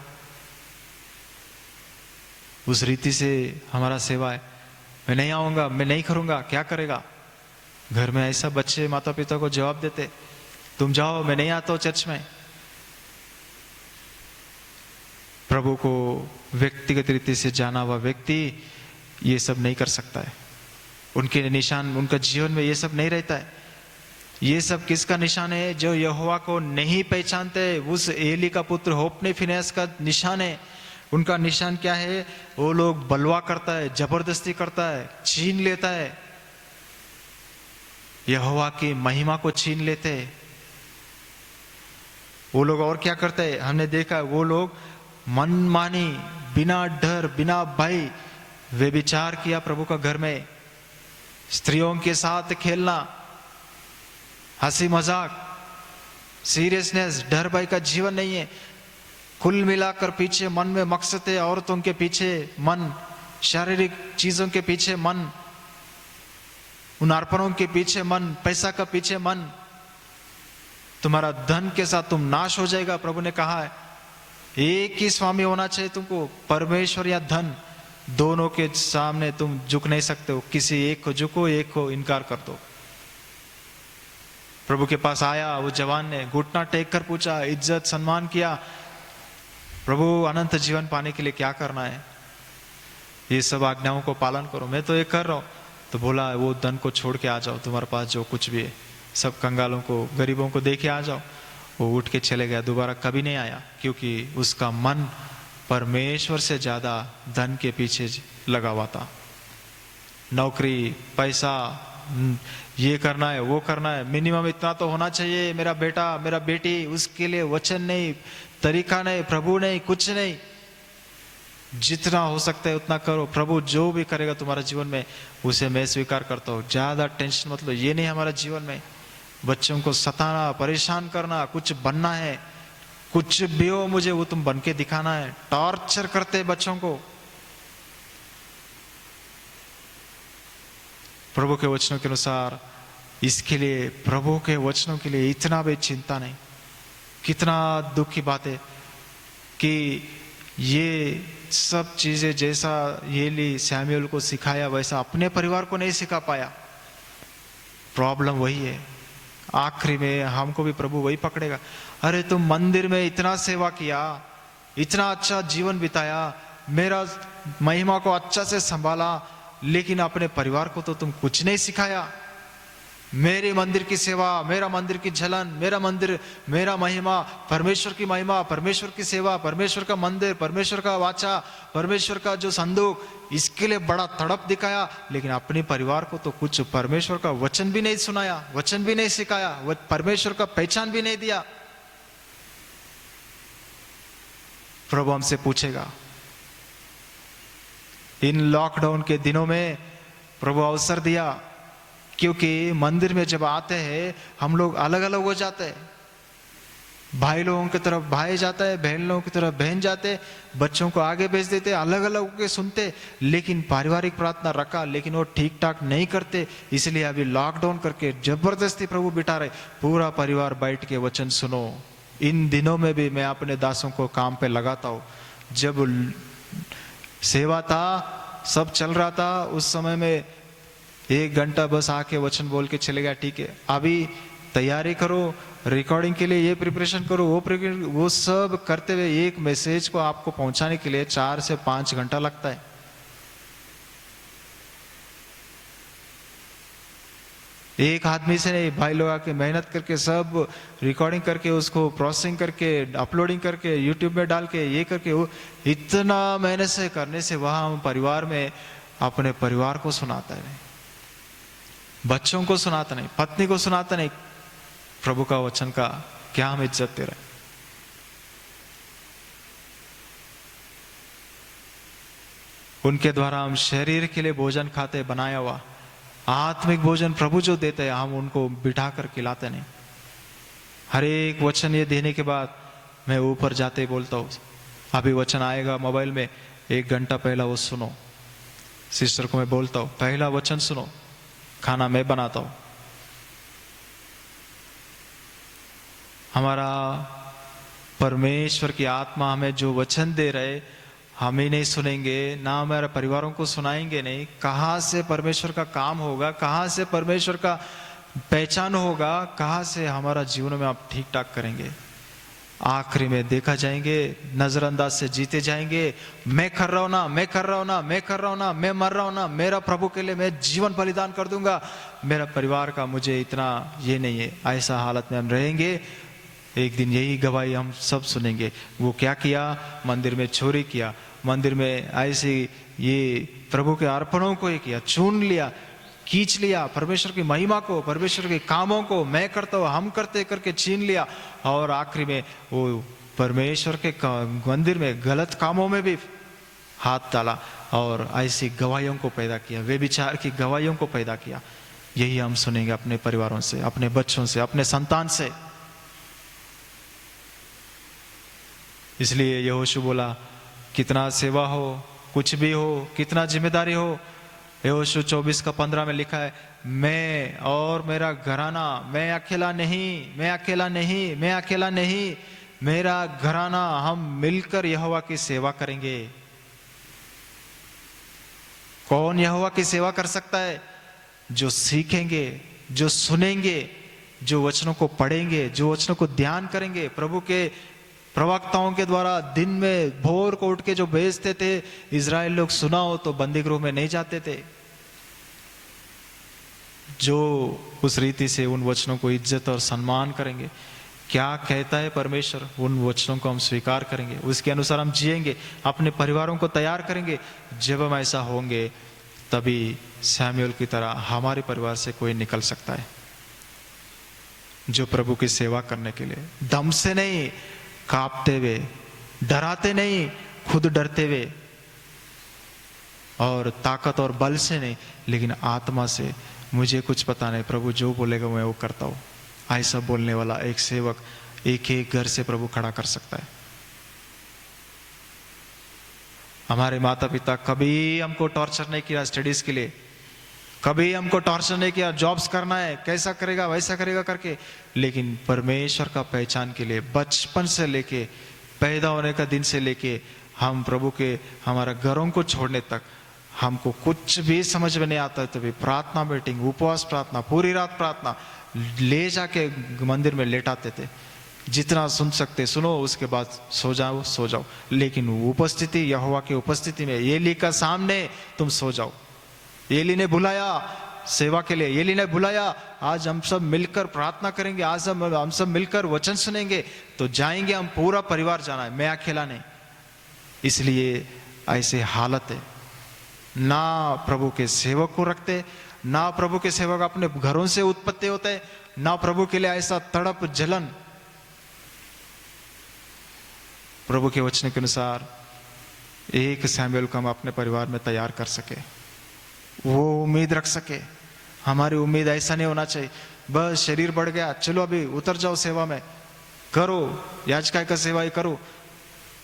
उस रीति से हमारा सेवा है। मैं नहीं आऊंगा, मैं नहीं करूंगा, क्या करेगा। घर में ऐसा बच्चे माता पिता को जवाब देते, तुम जाओ, मैं नहीं आता हूं चर्च में। प्रभु को व्यक्तिगत रीति से जाना हुआ व्यक्ति ये सब नहीं कर सकता है। उनके निशान, उनका जीवन में ये सब नहीं रहता है। ये सब किसका निशान है? जो यहोवा को नहीं पहचानते, उस एली का पुत्र होप्ने फिनेस का निशान है। उनका निशान क्या है? वो लोग बलवा करता है, जबरदस्ती करता है, छीन लेता है, यहोवा की महिमा को छीन लेते हैं। वो लोग और क्या करते हैं? हमने देखा वो लोग मनमानी, बिना डर, बिना भय व्यभिचार किया प्रभु का घर में, स्त्रियों के साथ खेलना, हंसी मजाक, सीरियसनेस, डर भय का जीवन नहीं है। कुल मिलाकर पीछे मन में मकसद है, औरतों के पीछे मन, शारीरिक चीजों के पीछे मन, उन अर्पणों के पीछे मन, पैसा का पीछे मन। तुम्हारा धन के साथ तुम नाश हो जाएगा। प्रभु ने कहा है एक ही स्वामी होना चाहिए तुमको, परमेश्वर या धन, दोनों के सामने तुम झुक नहीं सकते हो। किसी एक को झुको, एक को इनकार कर दो। प्रभु के पास आया वो जवान ने, घुटना टेक कर पूछा, इज्जत सम्मान किया, प्रभु अनंत जीवन पाने के लिए क्या करना है? ये सब आज्ञाओं को पालन करो। मैं तो ये कर रहा हूं। तो बोला वो धन को छोड़ के आ जाओ, तुम्हारे पास जो कुछ भी है, सब कंगालों को, गरीबों को दे के आ जाओ। वो उठ के चले गया, दोबारा कभी नहीं आया, क्योंकि उसका मन परमेश्वर से ज्यादा धन के पीछे लगा हुआ था। नौकरी, पैसा, ये करना है, वो करना है, मिनिमम इतना तो होना चाहिए, मेरा बेटा, मेरा बेटी, उसके लिए वचन नहीं, तरीका नहीं, प्रभु नहीं, कुछ नहीं। जितना हो सकता है उतना करो, प्रभु जो भी करेगा तुम्हारे जीवन में उसे मैं स्वीकार करता हूँ। ज्यादा टेंशन मत लो, ये नहीं हमारा जीवन में। बच्चों को सताना, परेशान करना, कुछ बनना है, कुछ भी हो मुझे वो तुम बन के दिखाना है, टॉर्चर करते बच्चों को। प्रभु के वचनों के अनुसार, इसके लिए, प्रभु के वचनों के लिए इतना भी चिंता नहीं। कितना दुख की बात है कि ये सब चीजें जैसा येली सैमुएल को सिखाया वैसा अपने परिवार को नहीं सिखा पाया। प्रॉब्लम वही है, आखिरी में हमको भी प्रभु वही पकड़ेगा। अरे तुम मंदिर में इतना सेवा किया, इतना अच्छा जीवन बिताया, मेरा महिमा को अच्छा से संभाला, लेकिन अपने परिवार को तो तुम कुछ नहीं सिखाया। मेरे मंदिर की सेवा, मेरा मंदिर की जलन, मेरा मंदिर, मेरा महिमा, परमेश्वर की महिमा, परमेश्वर की सेवा, परमेश्वर का मंदिर, परमेश्वर का वाचा, परमेश्वर का जो संदूक, इसके लिए बड़ा तड़प दिखाया, लेकिन अपने परिवार को तो कुछ परमेश्वर का वचन भी नहीं सुनाया, वचन भी नहीं सिखाया, परमेश्वर का पहचान भी नहीं दिया। प्रभु हमसे पूछेगा। इन लॉकडाउन के दिनों में प्रभु अवसर दिया, क्योंकि मंदिर में जब आते हैं हम लोग अलग अलग हो जाते हैं। भाई लोगों की तरफ भाई जाता है, बहन लोगों की तरफ बहन जाते, बच्चों को आगे भेज देते, अलग अलग के सुनते, लेकिन पारिवारिक प्रार्थना रखा, लेकिन वो ठीक ठाक नहीं करते। इसलिए अभी लॉकडाउन करके जबरदस्ती प्रभु बिठा रहे, पूरा परिवार बैठ के वचन सुनो। इन दिनों में भी मैं अपने दासों को काम पे लगाता हूँ। जब सेवा था, सब चल रहा था, उस समय में 1 घंटा बस आके वचन बोल के चले गया, ठीक है। अभी तैयारी करो, रिकॉर्डिंग के लिए ये प्रिपरेशन करो, वो सब करते हुए एक मैसेज को आपको पहुंचाने के लिए 4 से 5 घंटा लगता है। एक आदमी से नहीं, भाई लोग आके मेहनत करके सब रिकॉर्डिंग करके, उसको प्रोसेसिंग करके, अपलोडिंग करके, यूट्यूब में डाल के, ये करके, वो इतना मेहनत से करने से वहां हम परिवार में अपने परिवार को सुनाता है, बच्चों को सुनाता नहीं, पत्नी को सुनाता नहीं। प्रभु का वचन का क्या हम इज्जत दे रहे हैं? उनके द्वारा हम शरीर के लिए भोजन खाते, बनाया हुआ आत्मिक भोजन प्रभु जो देते हैं, हम उनको बिठा कर खिलाते नहीं। हर एक वचन ये देने के बाद मैं ऊपर जाते ही बोलता हूँ, अभी वचन आएगा मोबाइल में, 1 घंटा पहला वो सुनो। सिस्टर को मैं बोलता हूँ, पहला वचन सुनो, खाना मैं बनाता हूं। हमारा परमेश्वर की आत्मा हमें जो वचन दे रहे, हम ही नहीं सुनेंगे, ना हमारे परिवारों को सुनाएंगे नहीं, कहां से परमेश्वर का काम होगा, कहां से परमेश्वर का पहचान होगा, कहां से हमारा जीवन में आप ठीक ठाक करेंगे? आखिरी में देखा जाएंगे, नजरअंदाज से जीते जाएंगे। मैं कर रहा हूं ना, मैं कर रहा हूं ना, मैं कर रहा हूं ना, मैं मर रहा हूं ना, मेरा प्रभु के लिए मैं जीवन बलिदान कर दूंगा, मेरा परिवार का मुझे इतना ये नहीं है। ऐसा हालत में हम रहेंगे, एक दिन यही गवाही हम सब सुनेंगे। वो क्या किया? मंदिर में चोरी किया, मंदिर में ऐसे ये प्रभु के अर्पणों को ये किया, चुन लिया, खींच लिया, परमेश्वर की महिमा को, परमेश्वर के कामों को मैं करता हूँ, हम करते करके छीन लिया, और आखिरी में वो परमेश्वर के मंदिर में गलत कामों में भी हाथ डाला और ऐसी गवाहियों को पैदा किया, वे विचार की गवाहियों को पैदा किया। यही हम सुनेंगे अपने परिवारों से, अपने बच्चों से, अपने संतान से। इसलिए यहोशू बोला, कितना सेवा हो, कुछ भी हो, कितना जिम्मेदारी हो, यहोशू 24:15 में लिखा है, मैं और मेरा घराना, मैं अकेला नहीं, मैं अकेला नहीं, मैं अकेला नहीं, मेरा घराना, हम मिलकर यहोवा की सेवा करेंगे। कौन यहोवा की सेवा कर सकता है? जो सीखेंगे, जो सुनेंगे, जो वचनों को पढ़ेंगे, जो वचनों को ध्यान करेंगे। प्रभु के प्रवक्ताओं के द्वारा दिन में भोर को उठ के जो भेजते थे, इजराइल लोग सुना हो तो बंदी गृह में नहीं जाते थे। जो उस रीति से उन वचनों को इज्जत और सम्मान करेंगे, क्या कहता है परमेश्वर, उन वचनों को हम स्वीकार करेंगे, उसके अनुसार हम जिएंगे, अपने परिवारों को तैयार करेंगे। जब हम ऐसा होंगे तभी सैमुएल की तरह हमारे परिवार से कोई निकल सकता है, जो प्रभु की सेवा करने के लिए दम से नहीं, कांपते हुए, डराते नहीं, खुद डरते हुए, और ताकत और बल से नहीं, लेकिन आत्मा से, मुझे कुछ पता नहीं, प्रभु जो बोलेगा मैं वो करता हूं, ऐसा बोलने वाला एक सेवक एक एक घर से प्रभु खड़ा कर सकता है। हमारे माता पिता कभी हमको टॉर्चर नहीं किया स्टडीज के लिए, कभी हमको टॉर्चर नहीं किया जॉब्स करना है, कैसा करेगा वैसा करेगा करके, लेकिन परमेश्वर का पहचान के लिए बचपन से लेके, पैदा होने का दिन से लेके हम प्रभु के हमारा घरों को छोड़ने तक, हमको कुछ भी समझ में नहीं आता है तभी प्रार्थना मीटिंग, उपवास प्रार्थना, पूरी रात प्रार्थना, ले जाके मंदिर में लेटाते थे। जितना सुन सकते सुनो, उसके बाद सो जाओ सो जाओ, लेकिन उपस्थिति, यहोवा की उपस्थिति में, एली का सामने तुम सो जाओ। एली ने बुलाया सेवा के लिए, एली ने बुलाया, आज हम सब मिलकर प्रार्थना करेंगे, आज हम सब मिलकर वचन सुनेंगे, तो जाएंगे हम, पूरा परिवार जाना है, मैं अकेला नहीं। इसलिए ऐसे हालत है, ना प्रभु के सेवक को रखते, ना प्रभु के सेवक अपने घरों से उत्पत्ति होते, ना प्रभु के लिए ऐसा तड़प जलन। प्रभु के वचन के अनुसार एक सैमुएल को हम अपने परिवार में तैयार कर सके, वो उम्मीद रख सके। हमारी उम्मीद ऐसा नहीं होना चाहिए, बस शरीर बढ़ गया, चलो अभी उतर जाओ सेवा में, करो याजकाई का सेवा ही करो,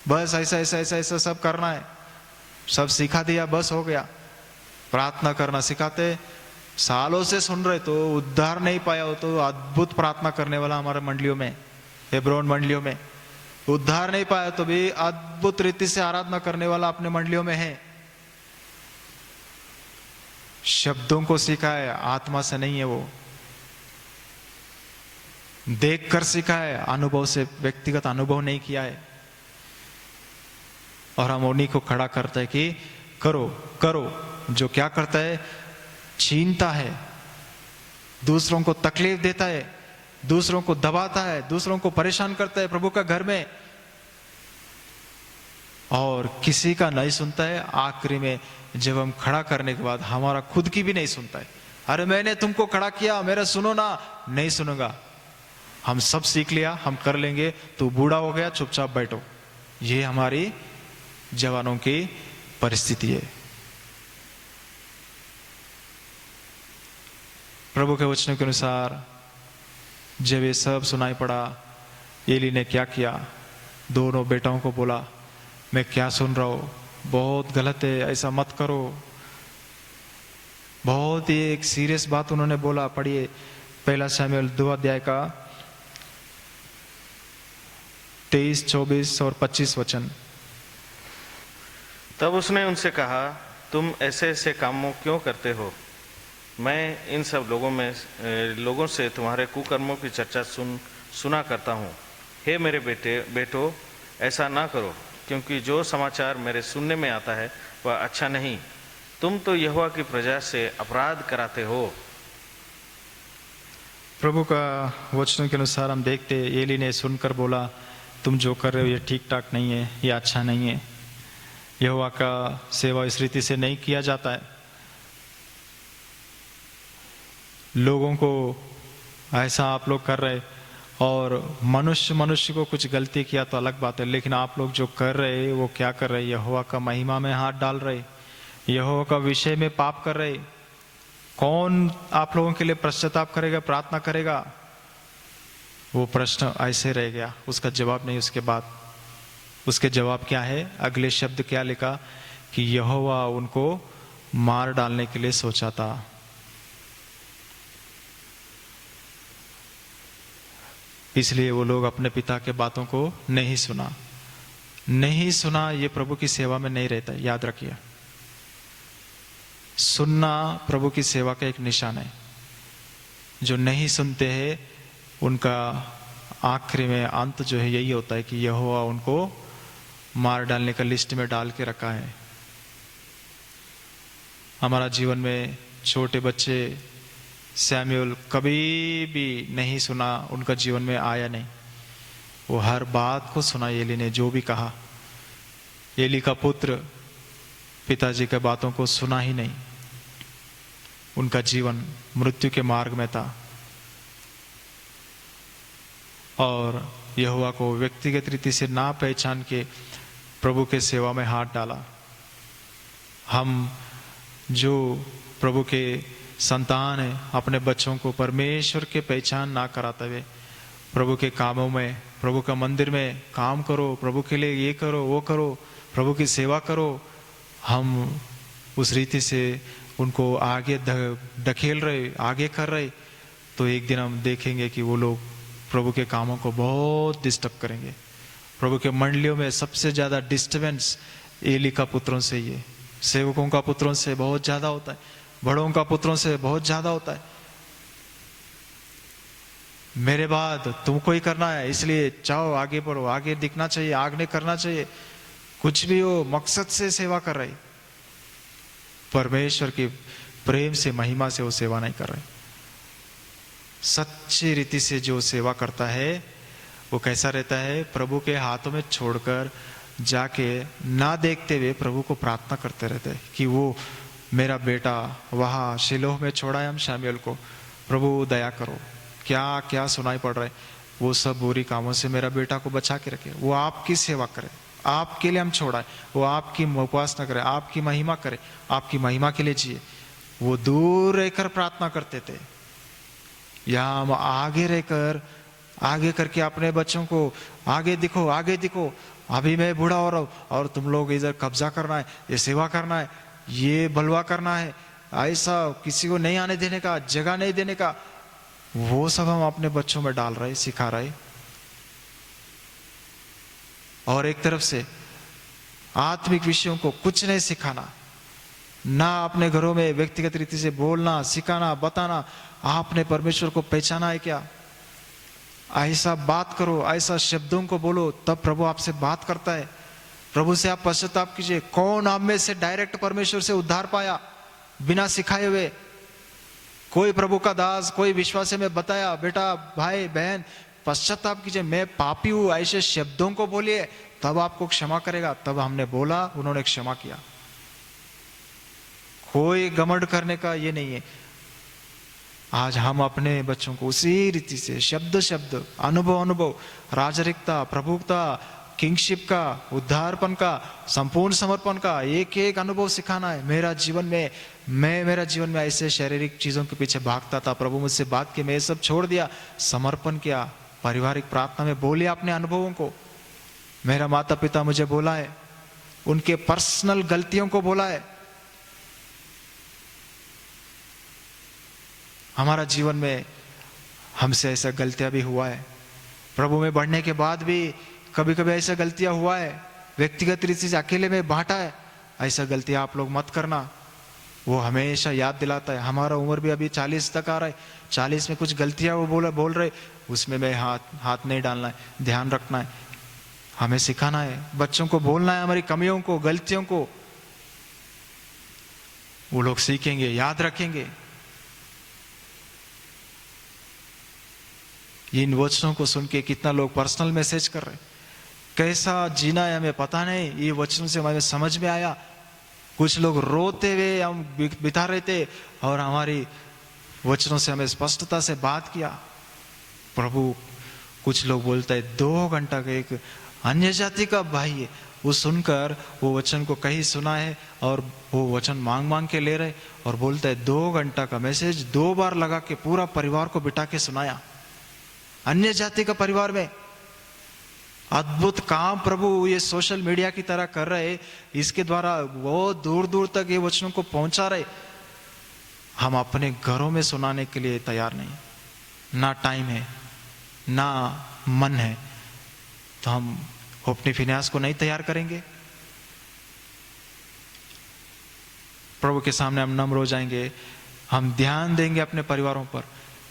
बस ऐसा ऐसा ऐसा ऐसा सब करना है, सब सिखा दिया, बस हो गया। प्रार्थना करना सिखाते, सालों से सुन रहे तो उद्धार नहीं पाया हो, तो अद्भुत प्रार्थना करने वाला हमारे मंडलियों में, हेब्रोन मंडलियों में उद्धार नहीं पाया तो भी अद्भुत रीति से आराधना करने वाला अपने मंडलियों में है। शब्दों को सीखा है, आत्मा से नहीं है, वो देख कर सीखा है, अनुभव से, व्यक्तिगत अनुभव नहीं किया है। और हम उन्हीं को खड़ा करते हैं कि करो करो। जो क्या करता है, छीनता है, दूसरों को तकलीफ देता है, दूसरों को दबाता है, दूसरों को परेशान करता है प्रभु का घर में, और किसी का नहीं सुनता है। आखिरी में जब हम खड़ा करने के बाद हमारा खुद की भी नहीं सुनता है, अरे मैंने तुमको खड़ा किया, मेरा सुनो ना, नहीं सुनूंगा, हम सब सीख लिया, हम कर लेंगे, तू बूढ़ा हो गया, चुपचाप बैठो। ये हमारी जवानों की परिस्थिति है। प्रभु के वचनों के अनुसार जब ये सब सुनाई पड़ा, एली ने क्या किया, दोनों बेटाओं को बोला, मैं क्या सुन रहा हूं, बहुत गलत है, ऐसा मत करो। बहुत ही एक सीरियस बात उन्होंने बोला। पढ़िए 1 शमूएल 2 अध्याय का 23, 24 और 25 वचन। तब उसने उनसे कहा, तुम ऐसे ऐसे कामों क्यों करते हो? मैं इन सब लोगों से तुम्हारे कुकर्मों की चर्चा सुना करता हूँ। हे मेरे बेटो, ऐसा ना करो, क्योंकि जो समाचार मेरे सुनने में आता है वह अच्छा नहीं। तुम तो यहोवा की प्रजा से अपराध कराते हो। प्रभु का वचनों के अनुसार हम देखते एली ने सुनकर बोला, तुम जो कर रहे हो ये ठीक ठाक नहीं है, ये अच्छा नहीं है। यहोवा का सेवा इस रीति से नहीं किया जाता है। लोगों को ऐसा आप लोग कर रहे, और मनुष्य को कुछ गलती किया तो अलग बात है, लेकिन आप लोग जो कर रहे वो क्या कर रहे? यहोवा का महिमा में हाथ डाल रहे, यहोवा का विषय में पाप कर रहे। कौन आप लोगों के लिए पश्चाताप करेगा, प्रार्थना करेगा? वो प्रश्न ऐसे रह गया, उसका जवाब नहीं। उसके बाद उसके जवाब क्या है? अगले शब्द क्या लिखा कि यहोवा उनको मार डालने के लिए सोचा था। इसलिए वो लोग अपने पिता के बातों को नहीं सुना। ये प्रभु की सेवा में नहीं रहता, याद रखिए। सुनना प्रभु की सेवा का एक निशान है। जो नहीं सुनते हैं उनका आखिरी में अंत जो है यही होता है कि यहोवा उनको मार डालने का लिस्ट में डाल के रखा है। हमारा जीवन में छोटे बच्चे सैमुअल कभी भी नहीं सुना, उनका जीवन में आया नहीं। वो हर बात को सुना एली ने जो भी कहा। एली का पुत्र पिताजी के बातों को सुना ही नहीं। उनका जीवन मृत्यु के मार्ग में था और यहोवा को व्यक्तिगत रीति से ना पहचान के प्रभु के सेवा में हाथ डाला। हम जो प्रभु के संतान है, अपने बच्चों को परमेश्वर के पहचान ना कराते हुए प्रभु के कामों में, प्रभु का मंदिर में काम करो, प्रभु के लिए ये करो वो करो, प्रभु की सेवा करो, हम उस रीति से उनको आगे ढकेल रहे, आगे कर रहे, तो एक दिन हम देखेंगे कि वो लोग प्रभु के कामों को बहुत डिस्टर्ब करेंगे। प्रभु के मंडलियों में सबसे ज्यादा डिस्टर्बेंस एली का पुत्रों से, ये सेवकों का पुत्रों से बहुत ज्यादा होता है, बड़ों का पुत्रों से बहुत ज्यादा होता है। मेरे बाद तुमको ही करना है, इसलिए चाहो आगे बढ़ो, आगे दिखना चाहिए, आगे करना चाहिए, कुछ भी हो मकसद से सेवा कर रहे, परमेश्वर की प्रेम से महिमा से वो सेवा नहीं कर रहे। सच्ची रीति से जो सेवा करता है वो कैसा रहता है? प्रभु के हाथों में छोड़कर जाके ना देखते हुए प्रभु को प्रार्थना करते रहते हैं कि वो मेरा बेटा वहां शिलोह में छोड़ा है हम शमूएल को, प्रभु दया करो, क्या क्या सुनाई पड़ रहा है, वो सब बुरी कामों से मेरा बेटा को बचा के रखे, वो आपकी सेवा करे, आपके लिए हम छोड़ा है, वो आपकी उपासना करे, आपकी महिमा करे, आपकी महिमा के लिए जिए। वो दूर रहकर प्रार्थना करते थे, यहाँ हम आगे रहकर आगे करके अपने बच्चों को आगे दिखो, आगे दिखो, अभी मैं बूढ़ा हो रहा हूं और तुम लोग इधर कब्जा करना है, ये सेवा करना है, ये बलवा करना है, ऐसा किसी को नहीं आने देने का, जगह नहीं देने का, वो सब हम अपने बच्चों में डाल रहे, सिखा रहे। और एक तरफ से आत्मिक विषयों को कुछ नहीं सिखाना, ना अपने घरों में व्यक्तिगत रीति से बोलना, सिखाना, बताना, आपने परमेश्वर को पहचाना है क्या, ऐसा बात करो, ऐसा शब्दों को बोलो, तब प्रभु आपसे बात करता है। प्रभु से आप पश्चाताप कीजिए। कौन आप में से डायरेक्ट परमेश्वर से उद्धार पाया बिना सिखाए हुए? कोई प्रभु का दास, कोई विश्वासी में बताया, बेटा भाई बहन पश्चाताप कीजिए, मैं पापी हूं, ऐसे शब्दों को बोलिए, तब आपको क्षमा करेगा। तब हमने बोला, उन्होंने क्षमा किया। कोई घमंड करने का ये नहीं है। आज हम अपने बच्चों को उसी रीति से शब्द शब्द, अनुभव, राजरिकता, प्रभुता, किंगशिप का, उद्धारपन का, संपूर्ण समर्पण का एक एक अनुभव सिखाना है। मेरा जीवन में ऐसे शारीरिक चीजों के पीछे भागता था, प्रभु मुझसे बात की, मैं सब छोड़ दिया, समर्पण किया, पारिवारिक प्रार्थना में बोले अपने अनुभवों को। मेरा माता पिता मुझे बोला है, उनके पर्सनल गलतियों को बोला है। हमारा जीवन में हमसे ऐसा गलतियां भी हुआ है, प्रभु में बढ़ने के बाद भी कभी कभी ऐसा गलतियां हुआ है, व्यक्तिगत रीति से अकेले में बांटा है। ऐसा गलतियां आप लोग मत करना, वो हमेशा याद दिलाता है। हमारा उम्र भी अभी 40 तक आ रहा है, 40 में कुछ गलतियां वो बोल रहे, उसमें मैं हाथ नहीं डालना है, ध्यान रखना है, हमें सिखाना है, बच्चों को बोलना है हमारी कमियों को, गलतियों को। वो लोग सीखेंगे, याद रखेंगे। इन वचनों को सुन के कितना लोग पर्सनल मैसेज कर रहे, कैसा जीना है हमें पता नहीं, ये वचनों से हमें समझ में आया। कुछ लोग रोते हुए हम बिता रहे थे और हमारी वचनों से हमें स्पष्टता से बात किया। प्रभु कुछ लोग बोलते हैं 2 घंटा का एक अन्य जाति का भाई है, वो सुनकर वो वचन को कहीं सुना है और वो वचन मांग मांग के ले रहे और बोलते हैं 2 घंटा का मैसेज 2 बार लगा के पूरा परिवार को बिठा के सुनाया। अन्य जाति का परिवार में अद्भुत काम प्रभु ये सोशल मीडिया की तरह कर रहे, इसके द्वारा वो दूर दूर तक ये वचनों को पहुंचा रहे। हम अपने घरों में सुनाने के लिए तैयार नहीं, ना टाइम है ना मन है, तो हम अपनी फिन्यास को नहीं तैयार करेंगे। प्रभु के सामने हम नम्र हो जाएंगे, हम ध्यान देंगे अपने परिवारों पर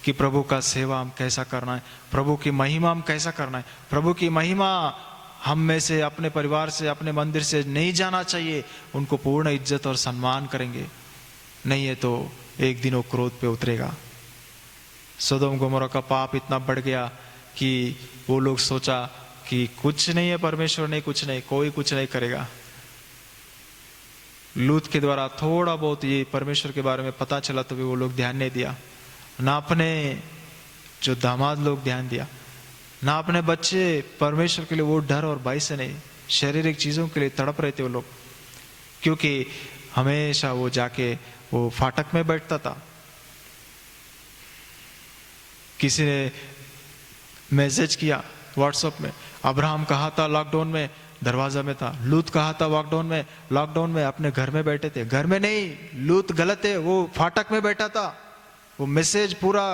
कि प्रभु का सेवा हम कैसा करना है, प्रभु की महिमा हम कैसा करना है। प्रभु की महिमा हम में से अपने परिवार से अपने मंदिर से नहीं जाना चाहिए, उनको पूर्ण इज्जत और सम्मान करेंगे। नहीं है तो एक दिन वो क्रोध पे उतरेगा। सदोम गोमोरा का पाप इतना बढ़ गया कि वो लोग सोचा कि कुछ नहीं है, परमेश्वर नहीं, कुछ नहीं, कोई कुछ नहीं करेगा। लूत के द्वारा थोड़ा बहुत ये परमेश्वर के बारे में पता चला तो भी वो लोग ध्यान नहीं दिया, ना अपने जो दामाद लोग ध्यान दिया, ना अपने बच्चे परमेश्वर के लिए वो डर और भय से नहीं, शारीरिक चीजों के लिए तड़प रहे थे वो लोग। क्योंकि हमेशा वो जाके वो फाटक में बैठता था। किसी ने मैसेज किया व्हाट्सएप में, अब्राहम कहा था लॉकडाउन में दरवाजा में था, लूत कहा था लॉकडाउन में अपने घर में बैठे थे। घर में नहीं, लूत गलत है, वो फाटक में बैठा था। वो मैसेज पूरा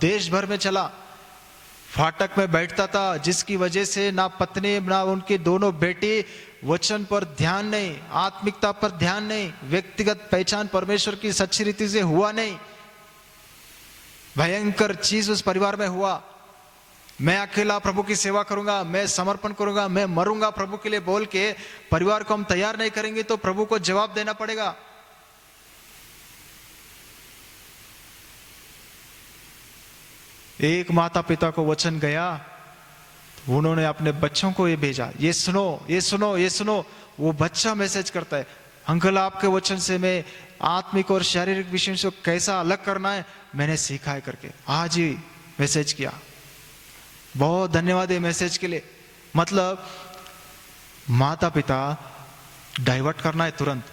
देश भर में चला, फाटक में बैठता था, जिसकी वजह से ना पत्नी ना उनकी दोनों बेटी वचन पर ध्यान नहीं, आत्मिकता पर ध्यान नहीं, व्यक्तिगत पहचान परमेश्वर की सच्ची रीति से हुआ नहीं। भयंकर चीज उस परिवार में हुआ। मैं अकेला प्रभु की सेवा करूंगा, मैं समर्पण करूंगा, मैं मरूंगा प्रभु के लिए बोल के परिवार को हम तैयार नहीं करेंगे तो प्रभु को जवाब देना पड़ेगा। एक माता पिता को वचन गया, उन्होंने अपने बच्चों को ये भेजा, ये सुनो ये सुनो ये सुनो। वो बच्चा मैसेज करता है, अंकल आपके वचन से मैं आत्मिक और शारीरिक विषयों से कैसा अलग करना है मैंने सीखा है करके आज ही मैसेज किया। बहुत धन्यवाद है मैसेज के लिए। मतलब माता पिता डाइवर्ट करना है तुरंत,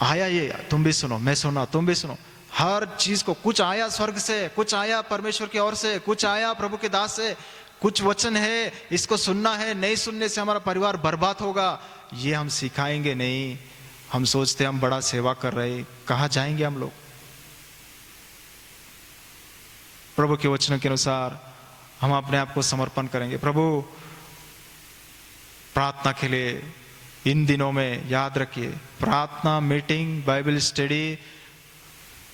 आया ये तुम भी सुनो, मैं सुना तुम भी सुनो। हर चीज को कुछ आया स्वर्ग से, कुछ आया परमेश्वर की ओर से, कुछ आया प्रभु के दास से, कुछ वचन है इसको सुनना है, नहीं सुनने से हमारा परिवार बर्बाद होगा, ये हम सिखाएंगे नहीं। हम सोचते हम बड़ा सेवा कर रहे, कहाँ जाएंगे हम लोग। प्रभु के वचनों के अनुसार हम अपने आप को समर्पण करेंगे। प्रभु प्रार्थना के लिए इन दिनों में याद रखिए, प्रार्थना मीटिंग बाइबल स्टडी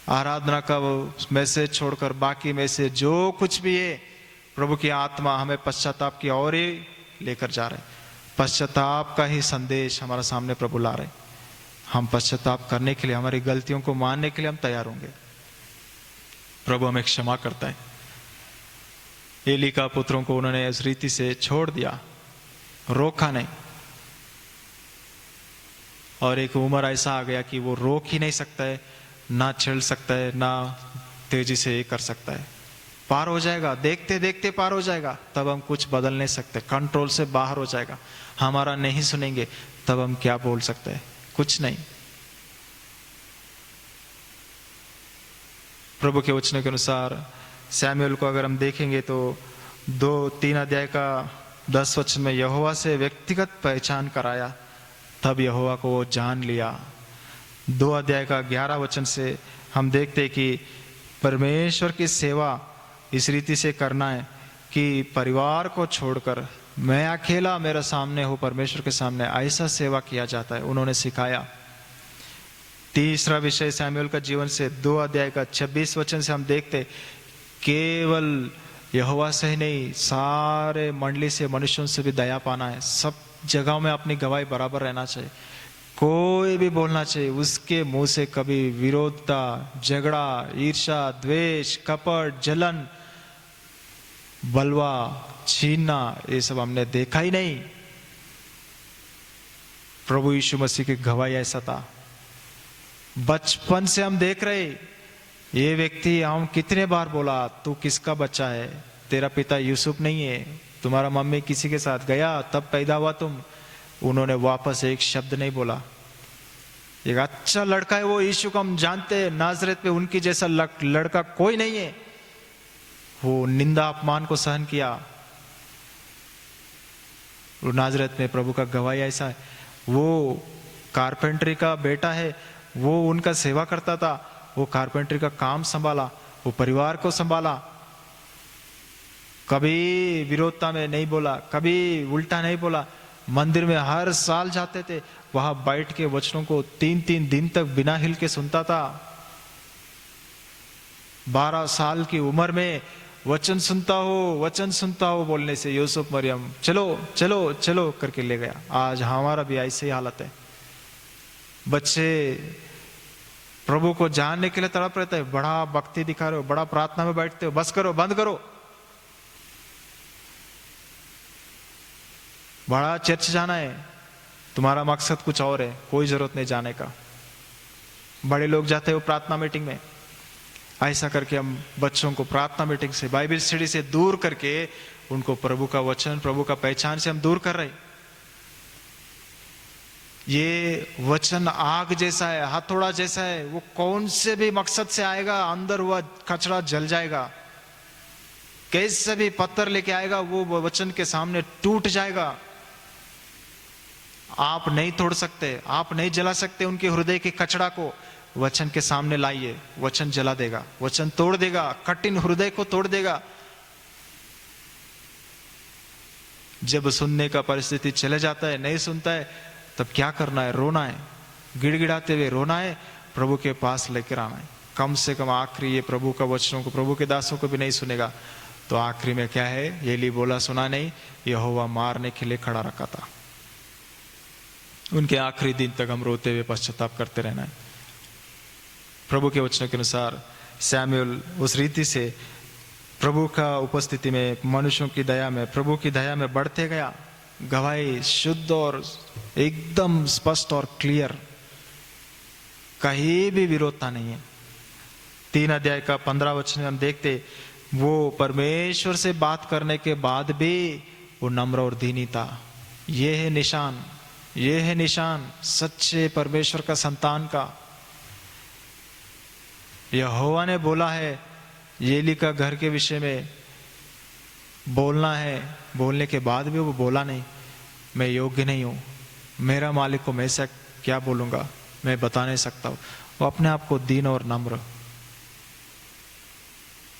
आराधना का वो मैसेज छोड़कर बाकी मैसेज जो कुछ भी है, प्रभु की आत्मा हमें पश्चाताप की ओर ही लेकर जा रहे। पश्चाताप का ही संदेश हमारे सामने प्रभु ला रहे। हम पश्चाताप करने के लिए, हमारी गलतियों को मानने के लिए हम तैयार होंगे। प्रभु हमें क्षमा करता है। एली का पुत्रों को उन्होंने इस रीति से छोड़ दिया, रोका नहीं, और एक उम्र ऐसा आ गया कि वो रोक ही नहीं सकता है, ना छिड़ सकता है, ना तेजी से ये कर सकता है। पार हो जाएगा, देखते देखते पार हो जाएगा, तब हम कुछ बदल नहीं सकते, कंट्रोल से बाहर हो जाएगा। हमारा नहीं सुनेंगे तब हम क्या बोल सकते हैं, कुछ नहीं। प्रभु के वचनों के अनुसार सैमुएल को अगर हम देखेंगे तो 2-3 अध्याय का 10 वचन में यहोवा से व्यक्तिगत पहचान कराया, तब यहोवा को वो जान लिया। 2 अध्याय का 11 वचन से हम देखते कि परमेश्वर की सेवा इस रीति से करना है कि परिवार को छोड़कर मैं अकेला मेरे सामने हो, परमेश्वर के सामने ऐसा सेवा किया जाता है, उन्होंने सिखाया। तीसरा विषय सैमुएल का जीवन से 2 अध्याय का 26 वचन से हम देखते केवल यहोवा से ही नहीं, सारे मंडली से, मनुष्यों से भी दया पाना है। सब जगहों में अपनी गवाही बराबर रहना चाहिए। कोई भी बोलना चाहिए, उसके मुंह से कभी विरोधता, झगड़ा, ईर्ष्या, द्वेष, कपट, जलन बलवा, छीनना, ये सब हमने देखा ही नहीं। प्रभु यीशु मसीह की गवाही ऐसा था। बचपन से हम देख रहे, ये व्यक्ति हम कितने बार बोला तू किसका बच्चा है, तेरा पिता यूसुफ नहीं है, तुम्हारा मम्मी किसी के साथ गया तब पैदा हुआ तुम। उन्होंने वापस एक शब्द नहीं बोला। एक अच्छा लड़का है वो, यीशु को हम जानते हैं, नाजरेत में उनकी जैसा लड़का कोई नहीं है। वो निंदा अपमान को सहन किया। वो नाजरेत में प्रभु का गवाही ऐसा है। वो कारपेंटरी का बेटा है, वो उनका सेवा करता था, वो कारपेंटरी का काम संभाला, वो परिवार को संभाला, कभी विरोधता में नहीं बोला, कभी उल्टा नहीं बोला। मंदिर में हर साल जाते थे, वहां बैठ के वचनों को 3-3 दिन तक बिना हिल के सुनता था। 12 साल की उम्र में वचन सुनता हो बोलने से यूसुफ मरियम चलो चलो चलो करके ले गया। आज हमारा भी ऐसी ही हालत है। बच्चे प्रभु को जानने के लिए तड़प रहते हैं, बड़ा भक्ति दिखा रहे हो, बड़ा प्रार्थना में बैठते हो, बस करो, बंद करो। बड़ा चर्च जाना है, तुम्हारा मकसद कुछ और है, कोई जरूरत नहीं जाने का। बड़े लोग जाते हो प्रार्थना मीटिंग में। ऐसा करके हम बच्चों को प्रार्थना मीटिंग से, बाइबल स्टडी से दूर करके उनको प्रभु का वचन, प्रभु का पहचान से हम दूर कर रहे। ये वचन आग जैसा है, हथौड़ा जैसा है, वो कौन से भी मकसद से आएगा अंदर हुआ कचरा जल जाएगा। कैसे भी पत्थर लेके आएगा वो वचन के सामने टूट जाएगा। आप नहीं तोड़ सकते, आप नहीं जला सकते उनके हृदय के कचड़ा को। वचन के सामने लाइए, वचन जला देगा, वचन तोड़ देगा, कठिन हृदय को तोड़ देगा। जब सुनने का परिस्थिति चले जाता है, नहीं सुनता है, तब क्या करना है? रोना है, गिड़गिड़ाते हुए रोना है, प्रभु के पास लेकर आना है। कम से कम आखिरी ये प्रभु का वचनों को, प्रभु के दासों को भी नहीं सुनेगा तो आखिरी में क्या है? एली बोला सुना नहीं, यहोवा मारने के लिए खड़ा रखा था। उनके आखिरी दिन तक हम रोते हुए पश्चाताप करते रहना है। प्रभु के वचनों के अनुसार सैमुअल उस रीति से प्रभु का उपस्थिति में, मनुष्यों की दया में, प्रभु की दया में बढ़ते गया। गवाही शुद्ध और एकदम स्पष्ट और क्लियर, कहीं भी विरोधता नहीं है। 3 अध्याय का 15 वचन में हम देखते, वो परमेश्वर से बात करने के बाद भी वो नम्र और दीनी था। ये है निशान, ये है निशान सच्चे परमेश्वर का संतान का। यहोवा ने बोला है एली का घर के विषय में बोलना है, बोलने के बाद भी वो बोला नहीं, मैं योग्य नहीं हूं, मेरा मालिक को मैं से क्या बोलूंगा, मैं बता नहीं सकता हूं। वो अपने आप को दीन और नम्र,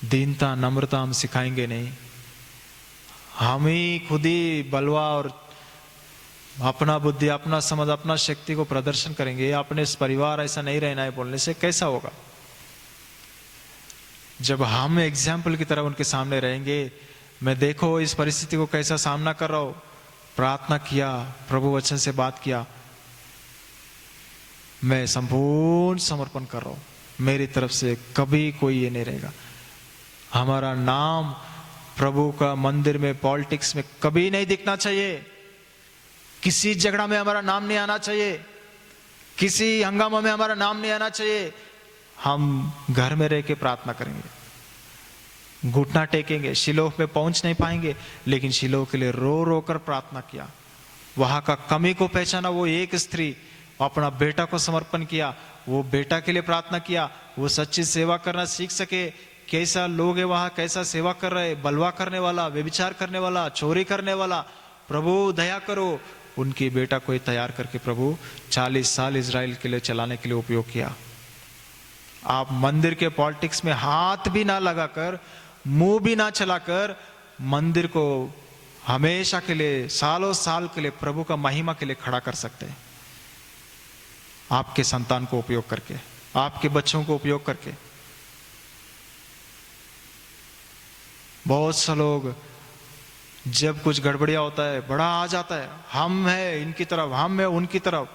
दीनता नम्रता हम सिखाएंगे नहीं। हम ही खुद ही बलवा और अपना बुद्धि, अपना समझ, अपना शक्ति को प्रदर्शन करेंगे। अपने परिवार ऐसा नहीं रहना है बोलने से कैसा होगा? जब हम एग्जाम्पल की तरह उनके सामने रहेंगे, मैं देखो इस परिस्थिति को कैसा सामना कर रहा हूं, प्रार्थना किया, प्रभु वचन से बात किया, मैं संपूर्ण समर्पण कर रहा हूं, मेरी तरफ से कभी कोई ये नहीं रहेगा। हमारा नाम प्रभु का मंदिर में, पॉलिटिक्स में कभी नहीं दिखना चाहिए। किसी झगड़ा में हमारा नाम नहीं आना चाहिए, किसी हंगामा में हमारा नाम नहीं आना चाहिए। हम घर में रह के प्रार्थना करेंगे, घुटना टेकेंगे, शिलोह में पहुंच नहीं पाएंगे, लेकिन शिलोह के लिए रो रो कर प्रार्थना किया। वहां का कमी को पहचाना। वो एक स्त्री अपना बेटा को समर्पण किया, वो बेटा के लिए प्रार्थना किया, वो सच्ची सेवा करना सीख सके। कैसा लोग है वहां, कैसा सेवा कर रहे, बलवा करने वाला, व्यभिचार करने वाला, चोरी करने वाला, प्रभु दया करो। उनकी बेटा को तैयार करके प्रभु 40 साल इजराइल के लिए चलाने के लिए उपयोग किया। आप मंदिर के पॉलिटिक्स में हाथ भी ना लगाकर, मुंह भी ना चलाकर, मंदिर को हमेशा के लिए, सालों साल के लिए प्रभु का महिमा के लिए खड़ा कर सकते हैं। आपके संतान को उपयोग करके, आपके बच्चों को उपयोग करके। बहुत से लोग जब कुछ गड़बड़िया होता है, बड़ा आ जाता है, हम है इनकी तरफ, हम है उनकी तरफ।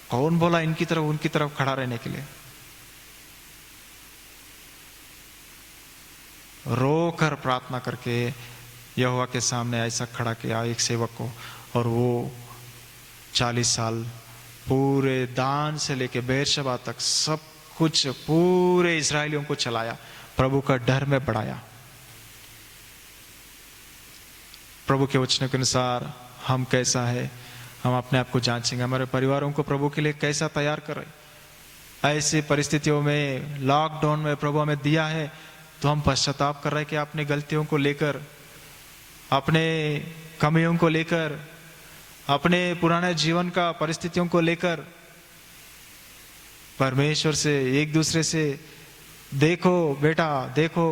कौन बोला इनकी तरफ उनकी तरफ खड़ा रहने के लिए? रो कर प्रार्थना करके यहोवा के सामने ऐसा खड़ा किया एक सेवक को, और वो 40 साल पूरे दान से लेके बेरशबा तक सब कुछ पूरे इस्राएलियों को चलाया, प्रभु का डर में बढ़ाया। प्रभु के वचन के अनुसार हम कैसा है, हम अपने आप को जांचेंगे, हमारे परिवारों को प्रभु के लिए कैसा तैयार करें। ऐसी परिस्थितियों में, लॉकडाउन में प्रभु हमें दिया है तो हम पश्चाताप कर रहे हैं कि अपनी गलतियों को लेकर, अपने कमियों को लेकर, अपने पुराने जीवन का परिस्थितियों को लेकर परमेश्वर से, एक दूसरे से, देखो बेटा देखो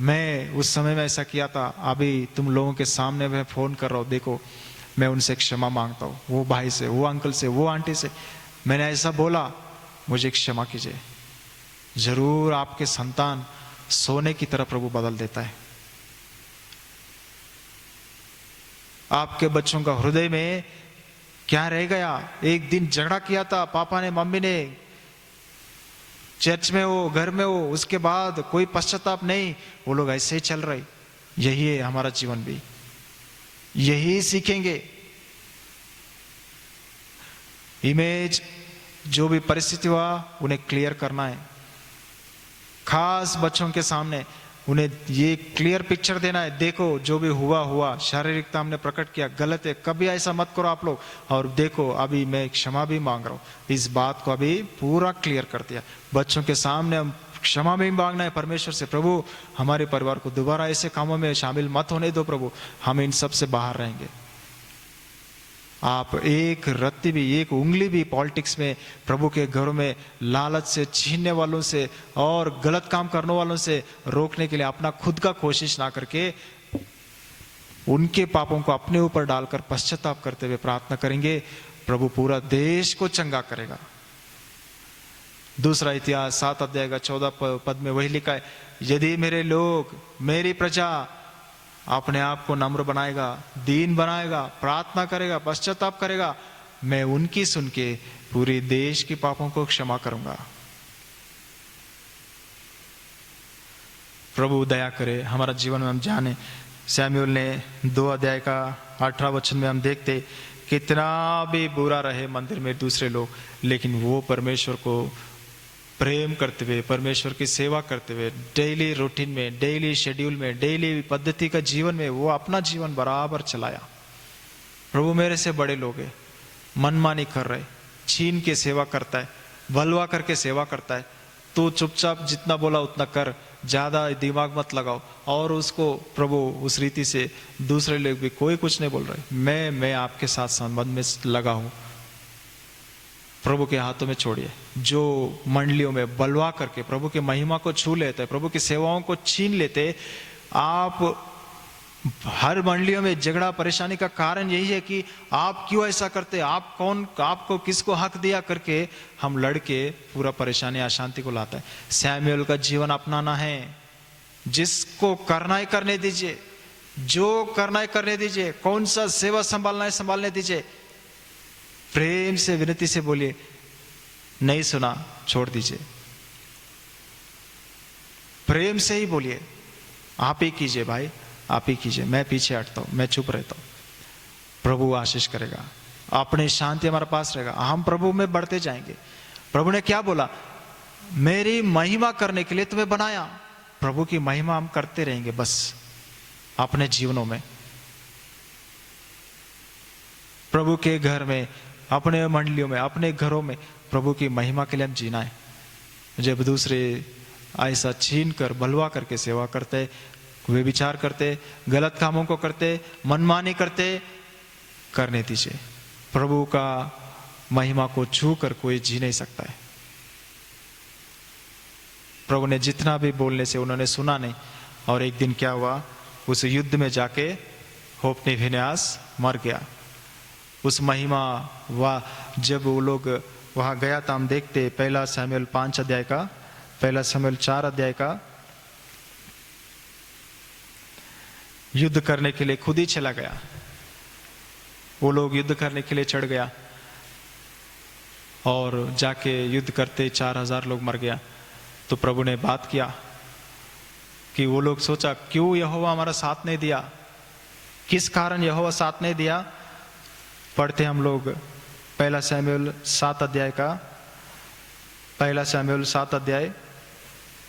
मैं उस समय में ऐसा किया था, अभी तुम लोगों के सामने मैं फोन कर रहा हूँ, देखो मैं उनसे क्षमा मांगता हूँ, वो भाई से, वो अंकल से, वो आंटी से मैंने ऐसा बोला, मुझे क्षमा कीजिए। जरूर आपके संतान सोने की तरह प्रभु बदल देता है। आपके बच्चों का हृदय में क्या रह गया, एक दिन झगड़ा किया था पापा ने मम्मी ने, चर्च में हो, घर में हो, उसके बाद कोई पश्चाताप नहीं, वो लोग ऐसे ही चल रहे। यही है हमारा जीवन भी, यही सीखेंगे। इमेज जो भी परिस्थिति हुआ उन्हें क्लियर करना है, खास बच्चों के सामने उन्हें ये क्लियर पिक्चर देना है, देखो जो भी हुआ हुआ, शारीरिकता हमने प्रकट किया, गलत है, कभी ऐसा मत करो आप लोग, और देखो अभी मैं क्षमा भी मांग रहा हूँ। इस बात को अभी पूरा क्लियर कर दिया बच्चों के सामने। हम क्षमा भी मांगना है परमेश्वर से, प्रभु हमारे परिवार को दोबारा ऐसे कामों में शामिल मत होने दो, प्रभु हम इन सब से बाहर रहेंगे। आप एक रत्ती भी, एक उंगली भी पॉलिटिक्स में, प्रभु के घरों में लालच से, छीनने वालों से और गलत काम करने वालों से रोकने के लिए अपना खुद का कोशिश ना करके उनके पापों को अपने ऊपर डालकर पश्चाताप करते हुए प्रार्थना करेंगे, प्रभु पूरा देश को चंगा करेगा। दूसरा इतिहास 7 अध्याय का 14 पद में वही लिखा है, यदि मेरे लोग, मेरी प्रजा अपने आप को नम्र बनाएगा, दीन बनाएगा, प्रार्थना करेगा, पश्चाताप करेगा, मैं उनकी सुन के पूरे देश के पापों को क्षमा करूंगा। प्रभु दया करे, हमारा जीवन में हम जाने। सैमुएल ने 2 अध्याय का 18 वचन में हम देखते, कितना भी बुरा रहे मंदिर में दूसरे लोग, लेकिन वो परमेश्वर को प्रेम करते हुए, परमेश्वर की सेवा करते हुए, डेली रूटीन में, डेली शेड्यूल में, डेली पद्धति का जीवन में वो अपना जीवन बराबर चलाया। प्रभु मेरे से बड़े लोग हैं, मनमानी कर रहे, छीन के सेवा करता है, बलवा करके सेवा करता है, तू चुपचाप जितना बोला उतना कर, ज्यादा दिमाग मत लगाओ। और उसको प्रभु उस रीति से दूसरे लोग भी कोई कुछ नहीं बोल रहे, मैं आपके साथ संबंध में लगा हूं, प्रभु के हाथों में छोड़िए। जो मंडलियों में बलवा करके प्रभु की महिमा को छू लेते, प्रभु की सेवाओं को छीन लेते, आप हर मंडलियों में झगड़ा परेशानी का कारण यही है कि आप क्यों ऐसा करते, आप कौन, आपको किसको हक दिया करके हम लड़के पूरा परेशानी अशांति को लाता है। सैमुएल का जीवन अपनाना है, जिसको करना है करने दीजिए, जो करना है करने दीजिए, कौन सा सेवा संभालना है संभालने दीजिए, प्रेम से विनती से बोलिए, नहीं सुना छोड़ दीजिए, प्रेम से ही बोलिए, आप ही कीजिए भाई, आप ही कीजिए, मैं पीछे हटता हूं, मैं चुप रहता हूं। प्रभु आशीष करेगा, अपनी शांति हमारे पास रहेगा, हम प्रभु में बढ़ते जाएंगे। प्रभु ने क्या बोला, मेरी महिमा करने के लिए तुम्हें बनाया। प्रभु की महिमा हम करते रहेंगे बस अपने जीवनों में, प्रभु के घर में, अपने मंडलियों में, अपने घरों में प्रभु की महिमा के लिए हम जीना है। जब दूसरे ऐसा छीन कर बलवा करके सेवा करते, वे विचार करते, गलत कामों को करते, मनमानी करते, करने दीजिए। प्रभु का महिमा को छू कर कोई जी नहीं सकता है। प्रभु ने जितना भी बोलने से उन्होंने सुना नहीं, और एक दिन क्या हुआ, उस युद्ध में जाके होप्नी फिनेहास मर गया। उस महिमा जब वो लोग वहां गया था, हम देखते 1 शमूएल 5 अध्याय का, 1 शमूएल 4 अध्याय का, युद्ध करने के लिए खुद ही चला गया। वो लोग युद्ध करने के लिए चढ़ गया और जाके युद्ध करते 4000 लोग मर गया। तो प्रभु ने बात किया कि वो लोग सोचा क्यों यहोवा हमारा साथ नहीं दिया, किस कारण यहोवा साथ नहीं दिया। पढ़ते हम लोग पहला शमूएल 7 अध्याय का, पहला शमूएल 7 अध्याय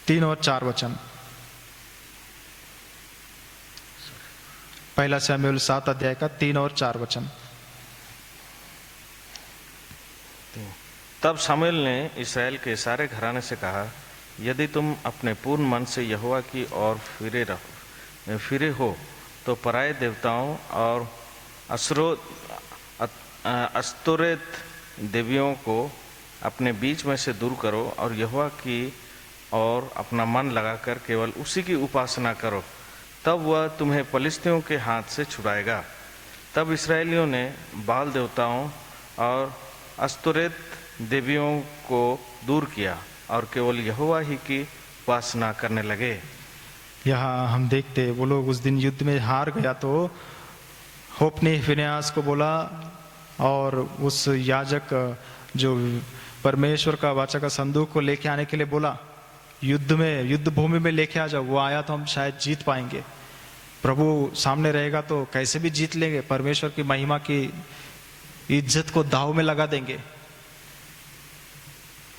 3 और 4 वचन। पहला शमूएल 7 अध्याय का 3 और 4 वचन। तब शमूएल ने इस्राएल के सारे घराने से कहा, यदि तुम अपने पूर्ण मन से यहोवा की ओर फिरे हो तो पराये देवताओं और अस्तोरेत देवियों को अपने बीच में से दूर करो और यहोवा की ओर अपना मन लगाकर केवल उसी की उपासना करो, तब वह तुम्हें पलिश्तियों के हाथ से छुड़ाएगा। तब इस्राएलियों ने बाल देवताओं और अस्तोरेत देवियों को दूर किया और केवल यहोवा ही की उपासना करने लगे। यहाँ हम देखते वो लोग उस दिन युद्ध में हार गया तो होप्नी फिनेहास को बोला और उस याजक जो परमेश्वर का वाचा का संदूक को लेके आने के लिए बोला, युद्ध भूमि में लेके आ जाओ। वो आया तो हम शायद जीत पाएंगे, प्रभु सामने रहेगा तो कैसे भी जीत लेंगे, परमेश्वर की महिमा की इज्जत को दाव में लगा देंगे।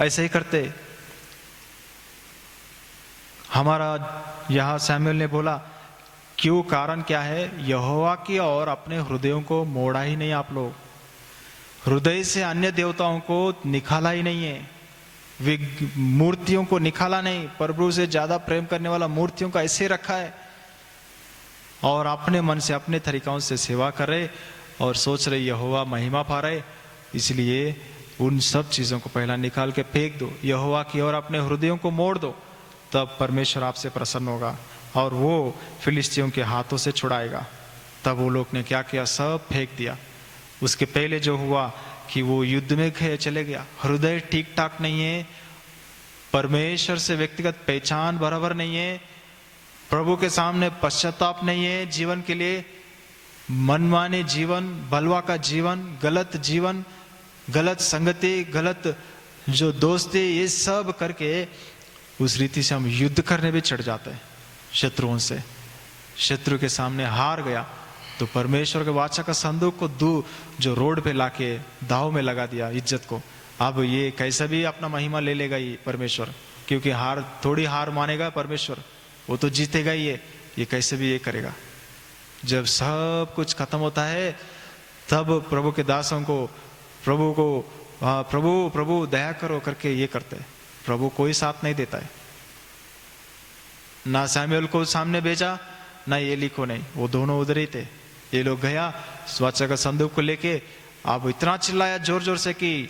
ऐसे ही करते हमारा यहाँ शमूएल ने बोला क्यों, कारण क्या है, यहोवा की और अपने हृदयों को मोड़ा ही नहीं आप लोग, हृदय से अन्य देवताओं को निकाला ही नहीं है, मूर्तियों को निकाला नहीं, प्रभु से ज्यादा प्रेम करने वाला मूर्तियों का ऐसे रखा है और अपने मन से अपने तरीकों से सेवा कर रहे और सोच रहे यहोवा महिमा पा रहे। इसलिए उन सब चीजों को पहला निकाल के फेंक दो, यहोवा की ओर अपने हृदयों को मोड़ दो, तब परमेश्वर आपसे प्रसन्न होगा और वो फिलिस्तियों के हाथों से छुड़ाएगा। तब वो लोग ने क्या किया, सब फेंक दिया। उसके पहले जो हुआ कि वो युद्ध में चले गया, हृदय ठीक ठाक नहीं है, परमेश्वर से व्यक्तिगत पहचान बराबर नहीं है, प्रभु के सामने पश्चाताप नहीं है जीवन के लिए, मनमाने जीवन, बलवा का जीवन, गलत संगति, गलत जो दोस्ती, ये सब करके उस रीति से हम युद्ध करने भी चढ़ जाते हैं शत्रुओं से। शत्रु के सामने हार गया तो परमेश्वर के वाचा का संदूक को जो रोड पे लाके दाव में लगा दिया इज्जत को। अब ये कैसा भी अपना महिमा ले लेगा ये परमेश्वर, क्योंकि थोड़ी हार मानेगा परमेश्वर, वो तो जीतेगा ही ये कैसे भी ये करेगा। जब सब कुछ खत्म होता है तब प्रभु के दासों को प्रभु दया करो करके ये करते हैं, प्रभु कोई साथ नहीं देता है। ना शमूएल को सामने भेजा, ना एली को नहीं, वो दोनों उधर ही थे। ये लोग गया वाचा का संदूक को लेके, अब इतना चिल्लाया जोर जोर से कि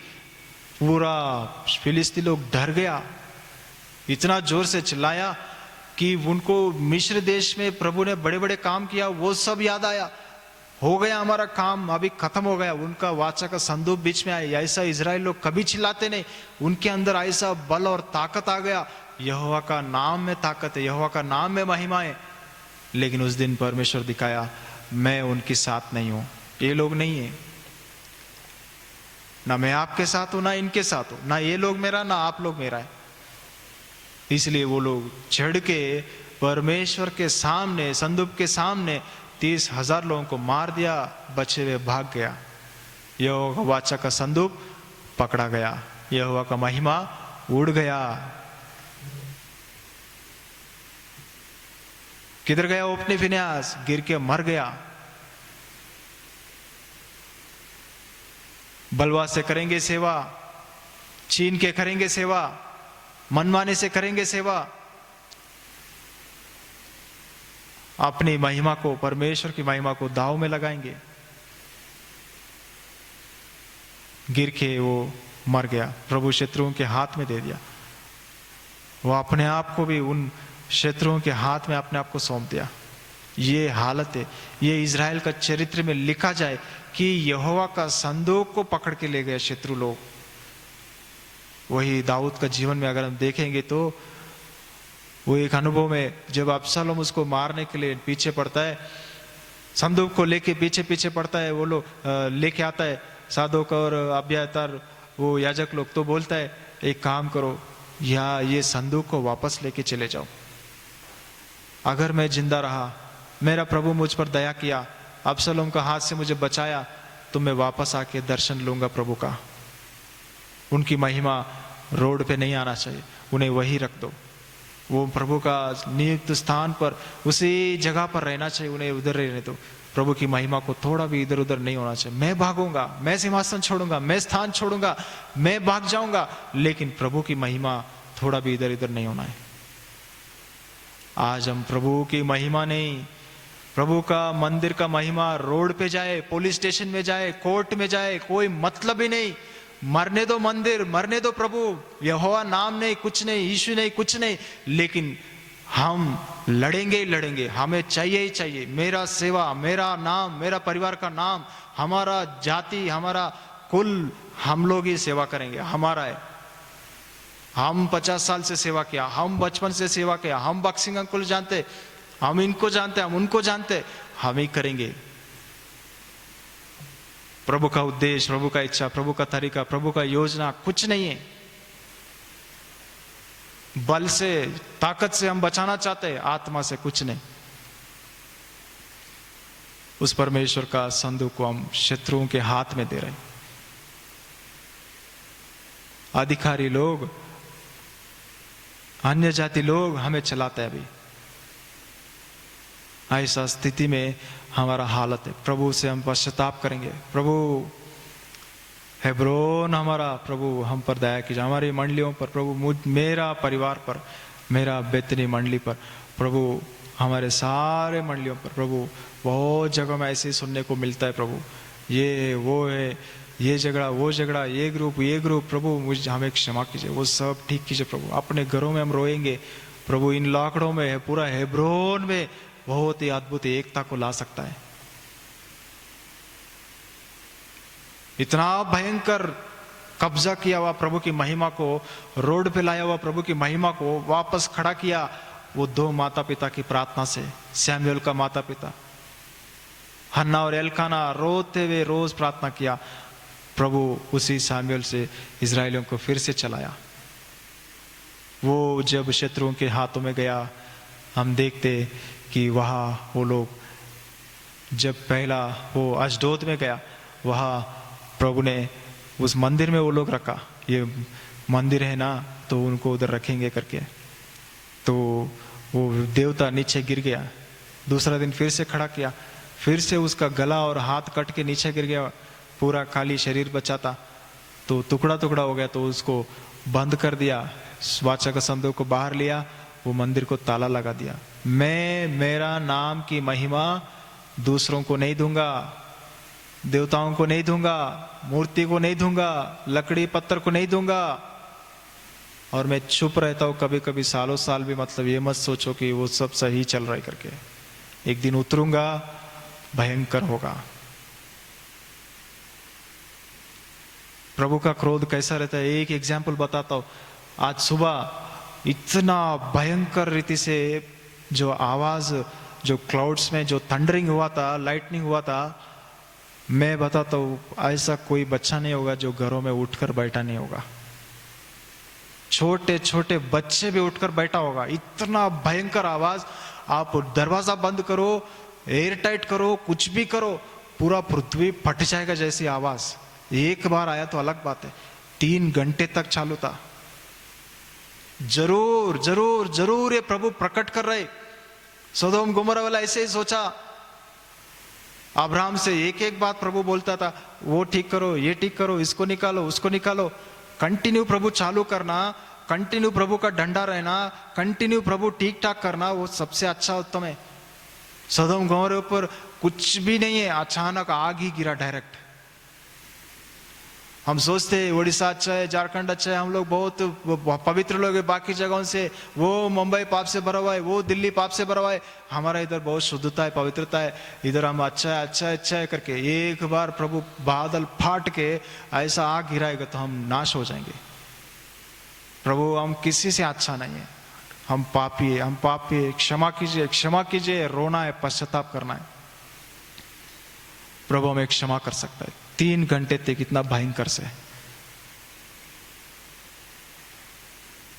पूरा फिलिस्ती लोग डर गया, इतना जोर से चिल्लाया कि उनको मिस्र देश में प्रभु ने बड़े बड़े काम किया वो सब याद आया, हो गया हमारा काम अभी खत्म हो गया। उनका वाचा का संदूक बीच में आया, ऐसा इजराइल लोग कभी चिल्लाते नहीं, उनके अंदर ऐसा बल और ताकत आ गया। यहोवा का नाम में ताकत है, यहोवा का नाम में महिमा है। लेकिन उस दिन परमेश्वर दिखाया मैं उनके साथ नहीं हूं, ये लोग नहीं है, ना मैं आपके साथ हूं ना इनके साथ हूं, ना ये लोग मेरा ना आप लोग मेरा है। इसलिए वो लोग चढ़ के परमेश्वर के सामने, संदूक के सामने 30,000 लोगों को मार दिया, बचे हुए भाग गया। यहोवा का वाचा का संदूक पकड़ा गया, यहोवा का महिमा उड़ गया। किधर गया होप्नी फिनेहास, गिर के मर गया। बलवा से करेंगे सेवा, छीन के करेंगे सेवा, मनमाने से करेंगे सेवा, अपनी महिमा को, परमेश्वर की महिमा को दाव में लगाएंगे। गिर के वो मर गया, प्रभु शत्रुओं के हाथ में दे दिया। वो अपने आप को भी उन शत्रुओं के हाथ में अपने आप को सौंप दिया। ये हालत है, ये इज़राइल का चरित्र में लिखा जाए कि यहोवा का संदूक को पकड़ के ले गए शत्रु लोग। वही दाऊद का जीवन में अगर हम देखेंगे तो वो एक अनुभव में जब अब्शालोम उसको मारने के लिए पीछे पड़ता है, संदूक को लेके पीछे पीछे पड़ता है, वो लोग लेके आता है सादोक और अब्यातार वो याजक लोग, तो बोलता है एक काम करो, या ये संदूक को वापस लेके चले जाओ। अगर मैं जिंदा रहा, मेरा प्रभु मुझ पर दया किया, अबसलोम का हाथ से मुझे बचाया, तो मैं वापस आके दर्शन लूंगा प्रभु का। उनकी महिमा रोड पे नहीं आना चाहिए, उन्हें वही रख दो। वो प्रभु का नियुक्त स्थान पर, उसी जगह पर रहना चाहिए, उन्हें उधर रहने दो। प्रभु की महिमा को थोड़ा भी इधर उधर नहीं होना चाहिए। मैं भागूंगा, मैं सिंहासन छोड़ूंगा, मैं स्थान छोड़ूंगा, मैं भाग जाऊंगा, लेकिन प्रभु की महिमा थोड़ा भी इधर इधर नहीं होना है। आज हम प्रभु की महिमा नहीं, प्रभु का मंदिर का महिमा रोड पे जाए, पुलिस स्टेशन में जाए, कोर्ट में जाए, कोई मतलब ही नहीं। मरने दो मंदिर, मरने दो प्रभु, यहोवा नाम नहीं, कुछ नहीं, यीशु नहीं, कुछ नहीं, लेकिन हम लड़ेंगे ही लड़ेंगे। हमें चाहिए ही चाहिए मेरा सेवा, मेरा नाम, मेरा परिवार का नाम, हमारा जाति, हमारा कुल, हम लोग ही सेवा करेंगे, हमारा है। हम 50 साल से सेवा किया, हम बचपन से सेवा किया, हम बक्सिंग अंकुल जानते, हम इनको जानते, हम उनको जानते, हम ही करेंगे। प्रभु का उद्देश्य, प्रभु का इच्छा, प्रभु का तरीका, प्रभु का योजना कुछ नहीं है। बल से, ताकत से हम बचाना चाहते हैं, आत्मा से कुछ नहीं। उस परमेश्वर का संदूक को हम शत्रुओं के हाथ में दे रहे हैं। अधिकारी लोग, अन्य जाति लोग हमें चलाते हैं। अभी ऐसा स्थिति में हमारा हालत है। प्रभु से हम पश्चाताप करेंगे। प्रभु हेब्रोन हमारा, प्रभु हम पर दया कीजिए, हमारी मंडलियों पर प्रभु, मेरा परिवार पर, मेरा बेतनी मंडली पर प्रभु, हमारे सारे मंडलियों पर प्रभु। बहुत जगह में ऐसे ही सुनने को मिलता है प्रभु, ये वो है, ये झगड़ा, वो झगड़ा, ये ग्रुप प्रभु मुझे, हमें क्षमा कीजिए, वो सब ठीक कीजिए प्रभु। अपने घरों में हम रोएंगे प्रभु। इन लाकड़ों में, पूरा हेब्रोन में बहुत ही अद्भुत एकता को ला सकता है। इतना भयंकर कब्जा किया हुआ प्रभु की महिमा को, रोड पे लाया हुआ प्रभु की महिमा को वापस खड़ा किया वो 2 माता पिता की प्रार्थना से। सैमुएल का माता पिता हन्ना और एल्काना रोते हुए रोज प्रार्थना किया, प्रभु उसी सैमुएल से इजराइलियों को फिर से चलाया। वो जब शत्रुओं के हाथों में गया, हम देखते कि वहाँ वो लोग, जब पहला वो अशदोद में गया, वहाँ प्रभु ने उस मंदिर में वो लोग रखा, ये मंदिर है ना तो उनको उधर रखेंगे करके, तो वो देवता नीचे गिर गया। दूसरा दिन फिर से खड़ा किया, फिर से उसका गला और हाथ कट के नीचे गिर गया, पूरा खाली शरीर बचा था, तो टुकड़ा टुकड़ा हो गया, तो उसको बंद कर दिया, वाचा का संदूक को बाहर लिया, वो मंदिर को ताला लगा दिया। मैं मेरा नाम की महिमा दूसरों को नहीं दूंगा, देवताओं को नहीं दूंगा, मूर्ति को नहीं दूंगा, लकड़ी पत्थर को नहीं दूंगा। और मैं चुप रहता हूँ कभी कभी सालों साल भी, मतलब ये मत सोचो कि वो सब सही चल रहा है करके। एक दिन उतरूंगा, भयंकर होगा। प्रभु का क्रोध कैसा रहता है, एक एग्जाम्पल बताता हूँ। आज सुबह इतना भयंकर रीति से जो आवाज, जो क्लाउड्स में जो थंडरिंग हुआ था, लाइटनिंग हुआ था, मैं बताता हूँ ऐसा कोई बच्चा नहीं होगा जो घरों में उठकर बैठा नहीं होगा। छोटे छोटे बच्चे भी उठकर बैठा होगा। इतना भयंकर आवाज, आप दरवाजा बंद करो, एयर टाइट करो, कुछ भी करो, पूरा पृथ्वी फट जाएगा जैसी आवाज। एक बार आया तो अलग बात है, 3 घंटे तक चालू था। जरूर जरूर जरूर ये प्रभु प्रकट कर रहे। सोदोम गोमोरा वाला ऐसे ही सोचा, अब्राहम से एक एक बात प्रभु बोलता था, वो ठीक करो, ये ठीक करो, इसको निकालो, उसको निकालो। कंटिन्यू प्रभु चालू करना, कंटिन्यू प्रभु का डंडा रहना, कंटिन्यू प्रभु ठीक ठाक करना, वो सबसे अच्छा उत्तम है। सोदोम गोमोरा ऊपर कुछ भी नहीं है, अचानक आग ही गिरा डायरेक्ट। हम सोचते हैं उड़ीसा अच्छा है, झारखंड अच्छा है, हम लोग बहुत पवित्र लोग हैं बाकी जगहों से, वो मुंबई पाप से भरा हुआ है, वो दिल्ली पाप से भरा हुआ है, हमारा इधर बहुत शुद्धता है, पवित्रता है, इधर हम अच्छा है अच्छा है अच्छा है करके एक बार प्रभु बादल फाट के ऐसा आग गिराएगा तो हम नाश हो जाएंगे। प्रभु हम किसी से अच्छा नहीं है, हम पापी है, हम पापी है, क्षमा कीजिए, क्षमा कीजिए। रोना है, पश्चाताप करना है। प्रभु हमें क्षमा कर सकता है। 3 घंटे तक इतना भयंकर से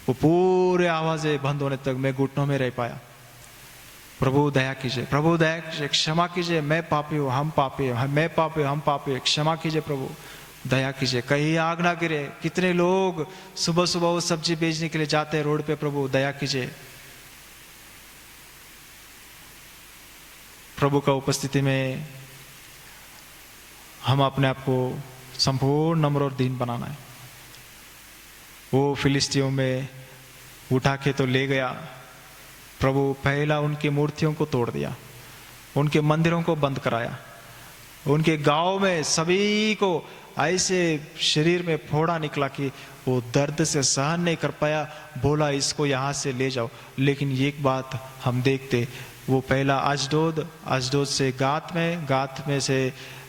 वो पूरे आवाजें बंद होने तक मैं घुटनों में रह पाया। प्रभु दया कीजिए, प्रभु दया कीजिए, क्षमा कीजिए, मैं पापी हूँ, हम पापी हैं, मैं पापी हूँ, हम पापी हैं, क्षमा कीजिए प्रभु, दया कीजिए, कहीं आग ना गिरे। कितने लोग सुबह सुबह वो सब्जी बेचने के लिए जाते हैं रोड पे, प्रभु दया कीजिए। प्रभु का उपस्थिति में हम अपने आप को संपूर्ण नम्र और दीन बनाना है। वो फिलिस्तियों में उठा के तो ले गया, प्रभु पहला उनकी मूर्तियों को तोड़ दिया, उनके मंदिरों को बंद कराया, उनके गांव में सभी को ऐसे शरीर में फोड़ा निकला कि वो दर्द से सहन नहीं कर पाया, बोला इसको यहाँ से ले जाओ। लेकिन एक बात हम देखते, वो पहला अशदोद से गात में से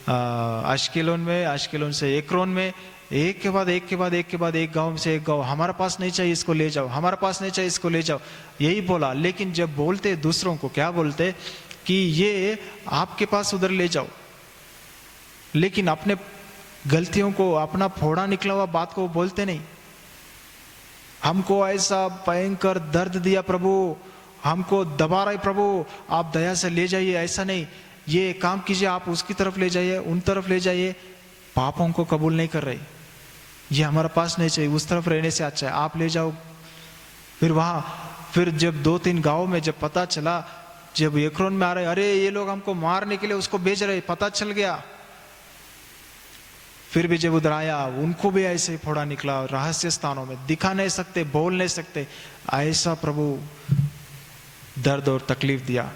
अश्केलोन में, अश्केलोन से एक्रोन में, एक के बाद एक गांव से एक गांव, हमारे पास नहीं चाहिए इसको ले जाओ, हमारे पास नहीं चाहिए इसको ले जाओ, यही बोला। लेकिन जब बोलते दूसरों को क्या बोलते कि ये आपके पास उधर ले जाओ, लेकिन अपने गलतियों को, अपना फोड़ा निकला हुआ बात को बोलते नहीं। हमको ऐसा भयंकर दर्द दिया प्रभु, हमको दबा रहे प्रभु, आप दया से ले जाइए, ऐसा नहीं, ये काम कीजिए, आप उसकी तरफ ले जाइए, उन तरफ ले जाइए। पापों को कबूल नहीं कर रहे, ये हमारे पास नहीं चाहिए, उस तरफ रहने से अच्छा है आप ले जाओ। फिर जब 2-3 गांव में जब पता चला, जब एक्रोन में आ रहे, अरे ये लोग हमको मारने के लिए उसको भेज रहे, पता चल गया, फिर भी जब उधर आया उनको भी ऐसे ही फोड़ा निकला, रहस्य स्थानों में दिखा नहीं सकते, बोल नहीं सकते, ऐसा प्रभु दर्द और तकलीफ दिया।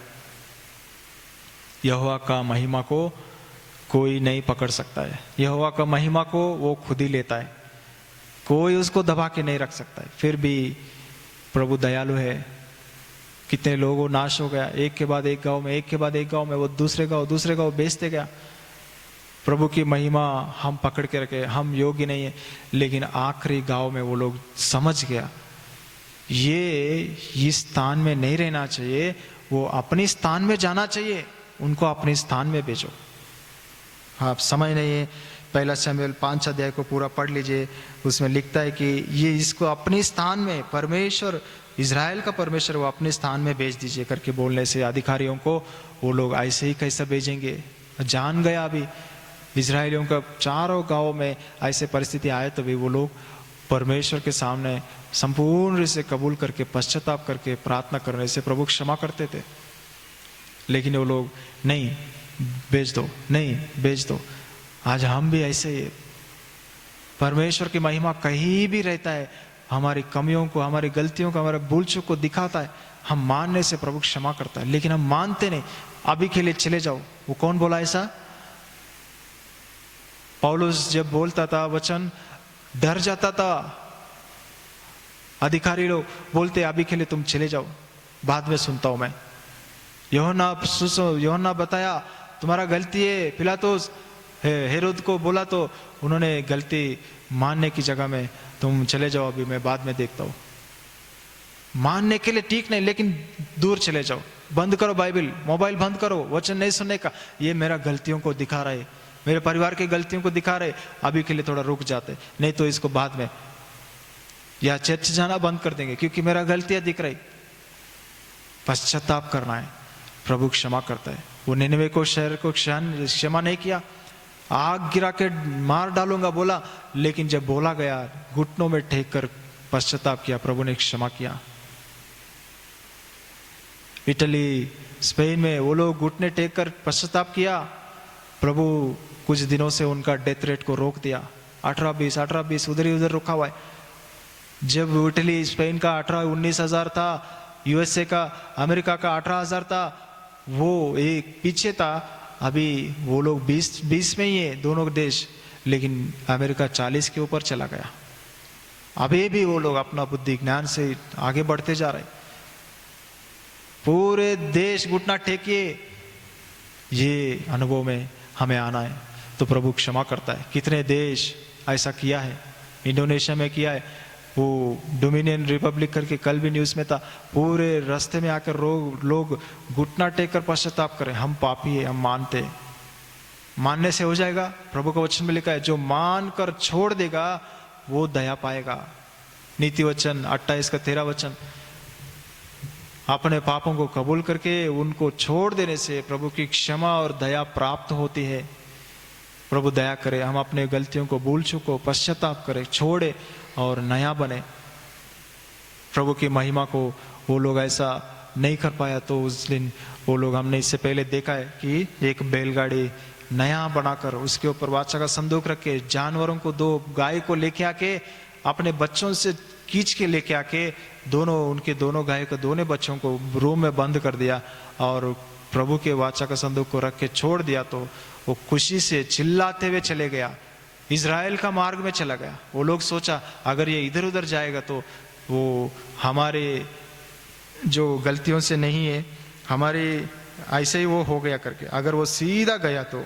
यहोवा का महिमा को कोई नहीं पकड़ सकता है, यहोवा का महिमा को वो खुद ही लेता है, कोई उसको दबा के नहीं रख सकता है। फिर भी प्रभु दयालु है, कितने लोगों नाश हो गया, एक के बाद एक गांव में वो दूसरे गांव बेचते गया। प्रभु की महिमा हम पकड़ के रखे, हम योग्य नहीं है, लेकिन आखिरी गांव में वो लोग समझ गया ये इस स्थान में नहीं रहना चाहिए, वो अपने स्थान में जाना चाहिए, उनको अपने स्थान में भेजो। आप समझ नहीं है, 1 शमूएल 5 अध्याय को पूरा पढ़ लीजिए, उसमें लिखता है कि ये इसको अपने स्थान में, परमेश्वर, इज़राइल का परमेश्वर, वो अपने स्थान में भेज दीजिए करके बोलने से अधिकारियों को वो लोग ऐसे ही कैसे भेजेंगे। जान गया अभी इजरायलियों का चारों गांवों में ऐसे परिस्थिति आए, तो भी वो लोग परमेश्वर के सामने संपूर्ण रूप से कबूल करके, पश्चाताप करके, प्रार्थना करने से प्रभु क्षमा करते थे। लेकिन वो लोग नहीं, बेच दो। आज हम भी ऐसे ही, परमेश्वर की महिमा कहीं भी रहता है, हमारी कमियों को, हमारी गलतियों को, हमारे भूल चूक को दिखाता है, हम मानने से प्रभु क्षमा करता है, लेकिन हम मानते नहीं। अभी के लिए चले जाओ, वो कौन बोला ऐसा? पौलुस जब बोलता था वचन, डर जाता था, अधिकारी लोग बोलते अभी के लिए तुम चले जाओ, बाद में सुनता हूं मैं। यूहन्ना बताया तुम्हारा गलती है, पिलातुस हेरोद को बोला तो उन्होंने गलती मानने की जगह में तुम चले जाओ, अभी मैं बाद में देखता हूं। मानने के लिए ठीक नहीं, लेकिन दूर चले जाओ, बंद करो बाइबल, मोबाइल बंद करो, वचन नहीं सुनने का, ये मेरा गलतियों को दिखा रहे, मेरे परिवार की गलतियों को दिखा रहे, अभी के लिए थोड़ा रुक जाते, नहीं तो इसको बाद में, या चर्च जाना बंद कर देंगे क्योंकि मेरा गलतियां दिख रही। पश्चाताप करना है, प्रभु क्षमा करता है। वो निनवे को, शहर को क्षमा नहीं किया, आग गिरा के मार डालूंगा बोला, लेकिन जब बोला गया घुटनों में टेक कर पश्चाताप किया, प्रभु ने क्षमा किया। इटली, स्पेन में वो लोग घुटने टेक कर पश्चाताप किया, प्रभु कुछ दिनों से उनका डेथ रेट को रोक दिया। 18-20 उधर ही उधर रुका हुआ है। जब इटली, स्पेन का 18-19 हजार था, यूएसए का, अमेरिका का 18,000 था, वो एक पीछे था, अभी वो लोग 20 में ही है दोनों देश, लेकिन अमेरिका 40 के ऊपर चला गया। अभी भी वो लोग अपना बुद्धि ज्ञान से आगे बढ़ते जा रहे। पूरे देश घुटना टेकिए, ये अनुभव में हमें आना है तो प्रभु क्षमा करता है। कितने देश ऐसा किया है, इंडोनेशिया में किया है, वो डोमिनियन रिपब्लिक करके कल भी न्यूज़ में था, पूरे रास्ते में आकर लोग घुटना टेक कर पश्चाताप करें, हम पापी है, हम मानते हैं। मानने से हो जाएगा, प्रभु का वचन में लिखा है, जो मान कर छोड़ देगा वो दया पाएगा। नीति वचन 28 का 13 वचन, अपने पापों को कबूल करके उनको छोड़ देने से प्रभु की क्षमा और दया प्राप्त होती है। प्रभु दया करे, हम अपने गलतियों को भूल चुको पश्चाताप करें, छोड़े और नया बने। प्रभु की महिमा को वो लोग ऐसा नहीं कर पाया तो उस दिन वो लोग, हमने इससे पहले देखा है कि एक बैलगाड़ी नया बनाकर उसके ऊपर वाचा का संदूक रख के, जानवरों को, 2 गाय को लेके आके, अपने बच्चों से खींच के लेके आके, उनके दोनों गाय को, दोनों बच्चों को रूम में बंद कर दिया और प्रभु के वाचा का संदूक को रख के छोड़ दिया। तो वो खुशी से चिल्लाते हुए चले गया, इज़राइल का मार्ग में चला गया। वो लोग सोचा अगर ये इधर उधर जाएगा तो वो हमारे जो गलतियों से नहीं है, हमारे ऐसे ही वो हो गया करके, अगर वो सीधा गया तो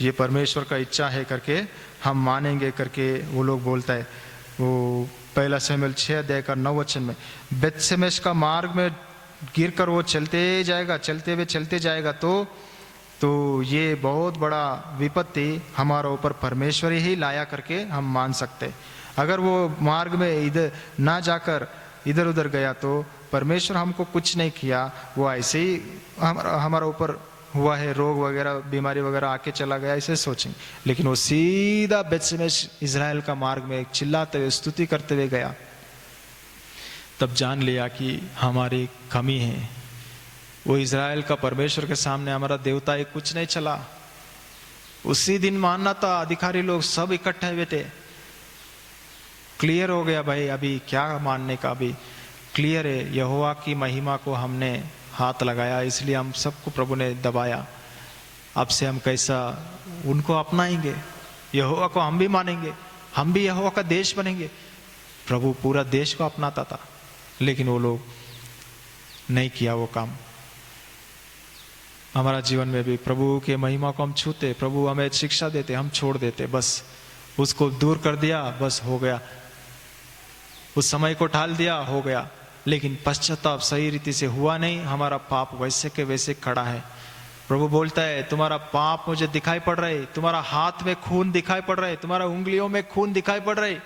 ये परमेश्वर का इच्छा है करके हम मानेंगे करके वो लोग बोलता है। वो 1 शमूएल 6 अध्याय का 9 वचन में, बेतशेमेश का मार्ग में गिर कर वो चलते जाएगा, चलते हुए चलते जाएगा तो ये बहुत बड़ा विपत्ति हमारे ऊपर परमेश्वर ही लाया करके हम मान सकते। अगर वो मार्ग में इधर ना जाकर इधर उधर गया तो परमेश्वर हमको कुछ नहीं किया, वो ऐसे ही हमारा ऊपर हुआ है, रोग वगैरह बीमारी वगैरह आके चला गया, ऐसे सोचेंगे। लेकिन वो सीधा बेतशेमेश इज़राइल का मार्ग में चिल्लाते हुए स्तुति करते हुए गया। तब जान लिया कि हमारी कमी है। वो इज़राइल का परमेश्वर के सामने हमारा देवता एक कुछ नहीं चला। उसी दिन मानना था, अधिकारी लोग सब इकट्ठे हुए थे। क्लियर हो गया भाई, अभी क्या मानने का, अभी क्लियर है। यहोवा की महिमा को हमने हाथ लगाया, इसलिए हम सबको प्रभु ने दबाया। अब से हम कैसा उनको अपनाएंगे, यहोवा को हम भी मानेंगे, हम भी यहोवा का देश बनेंगे। प्रभु पूरा देश को अपनाता था, लेकिन वो लोग नहीं किया वो काम। हमारा जीवन में भी प्रभु के महिमा को हम छूते, प्रभु हमें शिक्षा देते, हम छोड़ देते, बस उसको दूर कर दिया, बस हो गया। उस समय को टाल दिया, हो गया। लेकिन पश्चाताप सही रीति से हुआ नहीं, हमारा पाप वैसे के वैसे खड़ा है। प्रभु बोलता है तुम्हारा पाप मुझे दिखाई पड़ रहा है, तुम्हारा हाथ में खून दिखाई पड़ रहा है, तुम्हारा उंगलियों में खून दिखाई पड़ रहा है,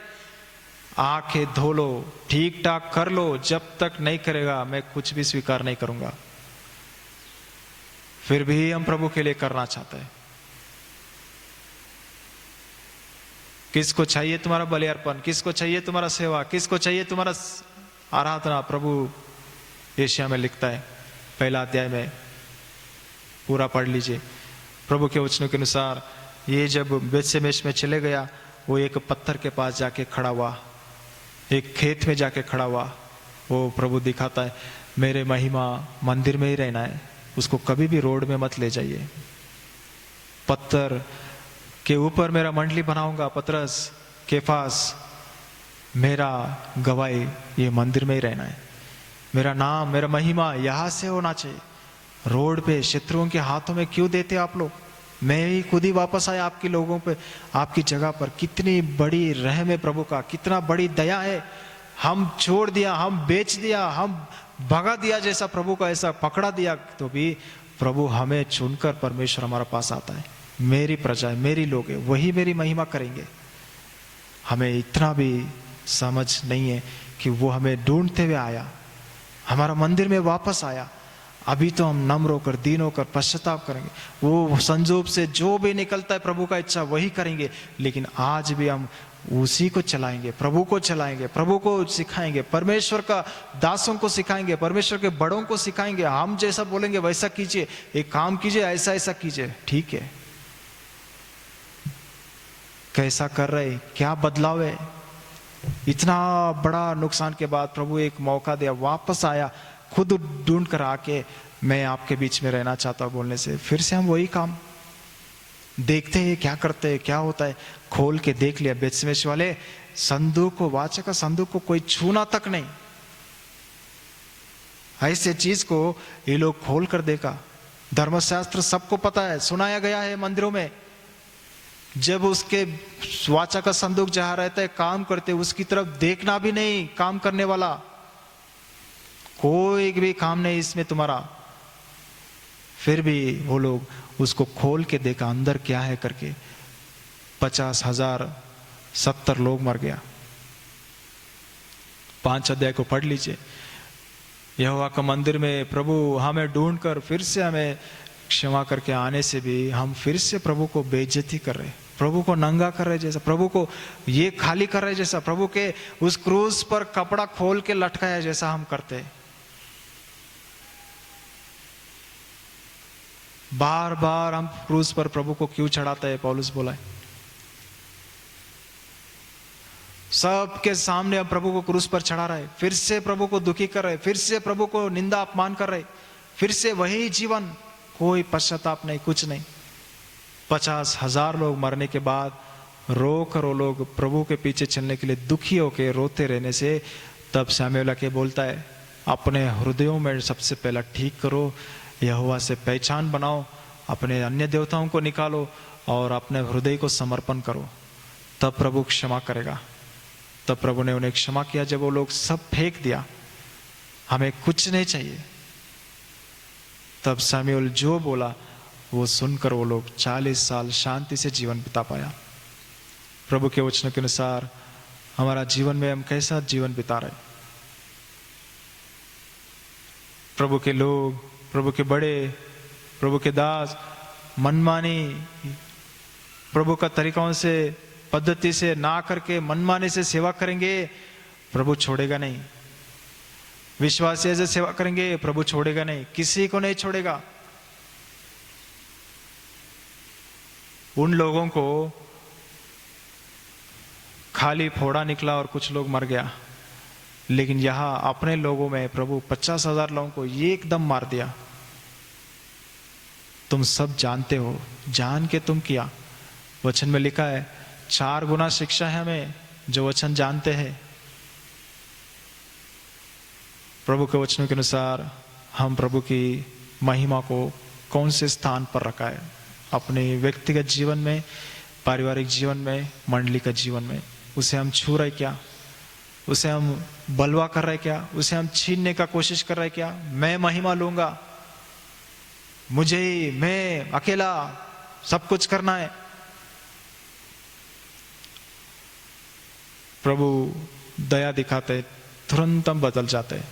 आंखें धो लो, ठीक ठाक कर लो। जब तक नहीं करेगा मैं कुछ भी स्वीकार नहीं करूंगा। फिर भी हम प्रभु के लिए करना चाहते हैं। किसको चाहिए तुम्हारा बलि अर्पण, किसको चाहिए तुम्हारा सेवा, किसको चाहिए तुम्हारा आराधना। प्रभु यशायाह में लिखता है 1 अध्याय में, पूरा पढ़ लीजिए। प्रभु के वचनों के अनुसार ये जब बेतशेमेश में चले गया, वो एक पत्थर के पास जाके खड़ा हुआ, एक खेत में जाके खड़ा हुआ। वो प्रभु दिखाता है मेरे महिमा मंदिर में ही रहना है, उसको कभी भी रोड में मत ले जाइए। पत्थर के ऊपर मेरा मंडली बनाऊंगा, पतरस, केफास, मेरा गवाही ये मंदिर में ही रहना है। मेरा नाम, मेरा महिमा यहां से होना चाहिए। रोड पे शत्रुओं के हाथों में क्यों देते आप लोग? मैं ही खुद ही वापस आया आपके लोगों पे, आपकी जगह पर। कितनी बड़ी रहम है प्रभु का, कितना बड़ी दया है। हम छोड़ दिया, हम बेच दिया, हम भगा दिया, जैसा प्रभु का ऐसा पकड़ा दिया, तो भी प्रभु हमें चुनकर परमेश्वर हमारे पास आता है। मेरी प्रजा है, मेरी लोग है, वही मेरी महिमा करेंगे। हमें इतना भी समझ नहीं है कि वो हमें ढूंढते हुए आया, हमारा मंदिर में वापस आया। अभी तो हम नम्र होकर, दीन होकर पश्चाताप करेंगे। वो संजोग से जो भी निकलता है प्रभु का इच्छा वही करेंगे। लेकिन आज भी हम उसी को चलाएंगे, प्रभु को चलाएंगे, प्रभु को सिखाएंगे, परमेश्वर का दासों को सिखाएंगे, परमेश्वर के बड़ों को सिखाएंगे। हम जैसा बोलेंगे वैसा कीजिए, एक काम कीजिए, ऐसा ऐसा कीजिए। ठीक है, कैसा कर रहे, क्या बदलाव है? इतना बड़ा नुकसान के बाद प्रभु एक मौका दिया, वापस आया, खुद ढूंढ कर आके मैं आपके बीच में रहना चाहता हूं बोलने से फिर से हम वही काम देखते हैं, क्या करते हैं, क्या होता है। खोल के देख लिया बेतशेमेश वाले, संदूक को, वाचा का संदूक को कोई छूना तक नहीं। ऐसे चीज को ये लोग खोल कर देखा। धर्मशास्त्र सबको पता है, सुनाया गया है मंदिरों में। जब उसके वाचा का संदूक जहां रहता है, काम करते, उसकी तरफ देखना भी नहीं। काम करने वाला कोई भी काम नहीं इसमें तुम्हारा। फिर भी वो लोग उसको खोल के देखा अंदर क्या है करके। 50,000 70 लोग मर गया। 5 अध्याय को पढ़ लीजिए। यहोवा का मंदिर में प्रभु हमें ढूंढ कर फिर से हमें क्षमा करके आने से भी हम फिर से प्रभु को बेइज्जती कर रहे, प्रभु को नंगा कर रहे जैसा, प्रभु को ये खाली कर रहे जैसा, प्रभु के उस क्रूस पर कपड़ा खोल के लटकाया जैसा हम करते। बार बार हम क्रूस पर प्रभु को क्यों चढ़ाते हैं? पौलुस बोला है सबके सामने अब प्रभु को क्रूस पर चढ़ा रहे, फिर से प्रभु को दुखी कर रहे, फिर से प्रभु को निंदा अपमान कर रहे, फिर से वही जीवन, कोई पश्चाताप नहीं, कुछ नहीं। 50,000 लोग मरने के बाद रो करो लोग प्रभु के पीछे चलने के लिए दुखी होके रोते रहने से, तब शमूएल आके बोलता है अपने हृदयों में सबसे पहला ठीक करो, यहोवा से पहचान बनाओ, अपने अन्य देवताओं को निकालो और अपने हृदय को समर्पण करो, तब प्रभु क्षमा करेगा। तब प्रभु ने उन्हें क्षमा किया। जब वो लोग सब फेंक दिया, हमें कुछ नहीं चाहिए, तब शमूएल जो बोला वो सुनकर वो लोग 40 साल शांति से जीवन बिता पाया। प्रभु के वचनों के अनुसार हमारा जीवन में हम कैसा जीवन बिता रहे? प्रभु के लोग, प्रभु के बड़े, प्रभु के दास मनमानी प्रभु का तरीकों से, पद्धति से ना करके मनमाने से सेवा करेंगे, प्रभु छोड़ेगा नहीं। विश्वास से सेवा करेंगे, प्रभु छोड़ेगा नहीं, किसी को नहीं छोड़ेगा। उन लोगों को खाली फोड़ा निकला और कुछ लोग मर गया, लेकिन यहां अपने लोगों में प्रभु 50,000 लोगों को एकदम मार दिया। तुम सब जानते हो, जान के तुम किया। वचन में लिखा है 4 गुना शिक्षा है हमें जो वचन जानते हैं। प्रभु के वचनों के अनुसार हम प्रभु की महिमा को कौन से स्थान पर रखा है? अपने व्यक्तिगत जीवन में, पारिवारिक जीवन में, मंडली का जीवन में। उसे हम छू रहे क्या? उसे हम बलवा कर रहे क्या? उसे हम छीनने का कोशिश कर रहे क्या? मैं महिमा लूंगा, मुझे ही, मैं अकेला सब कुछ करना है। प्रभु दया दिखाते, तुरंत हम बदल जाते हैं,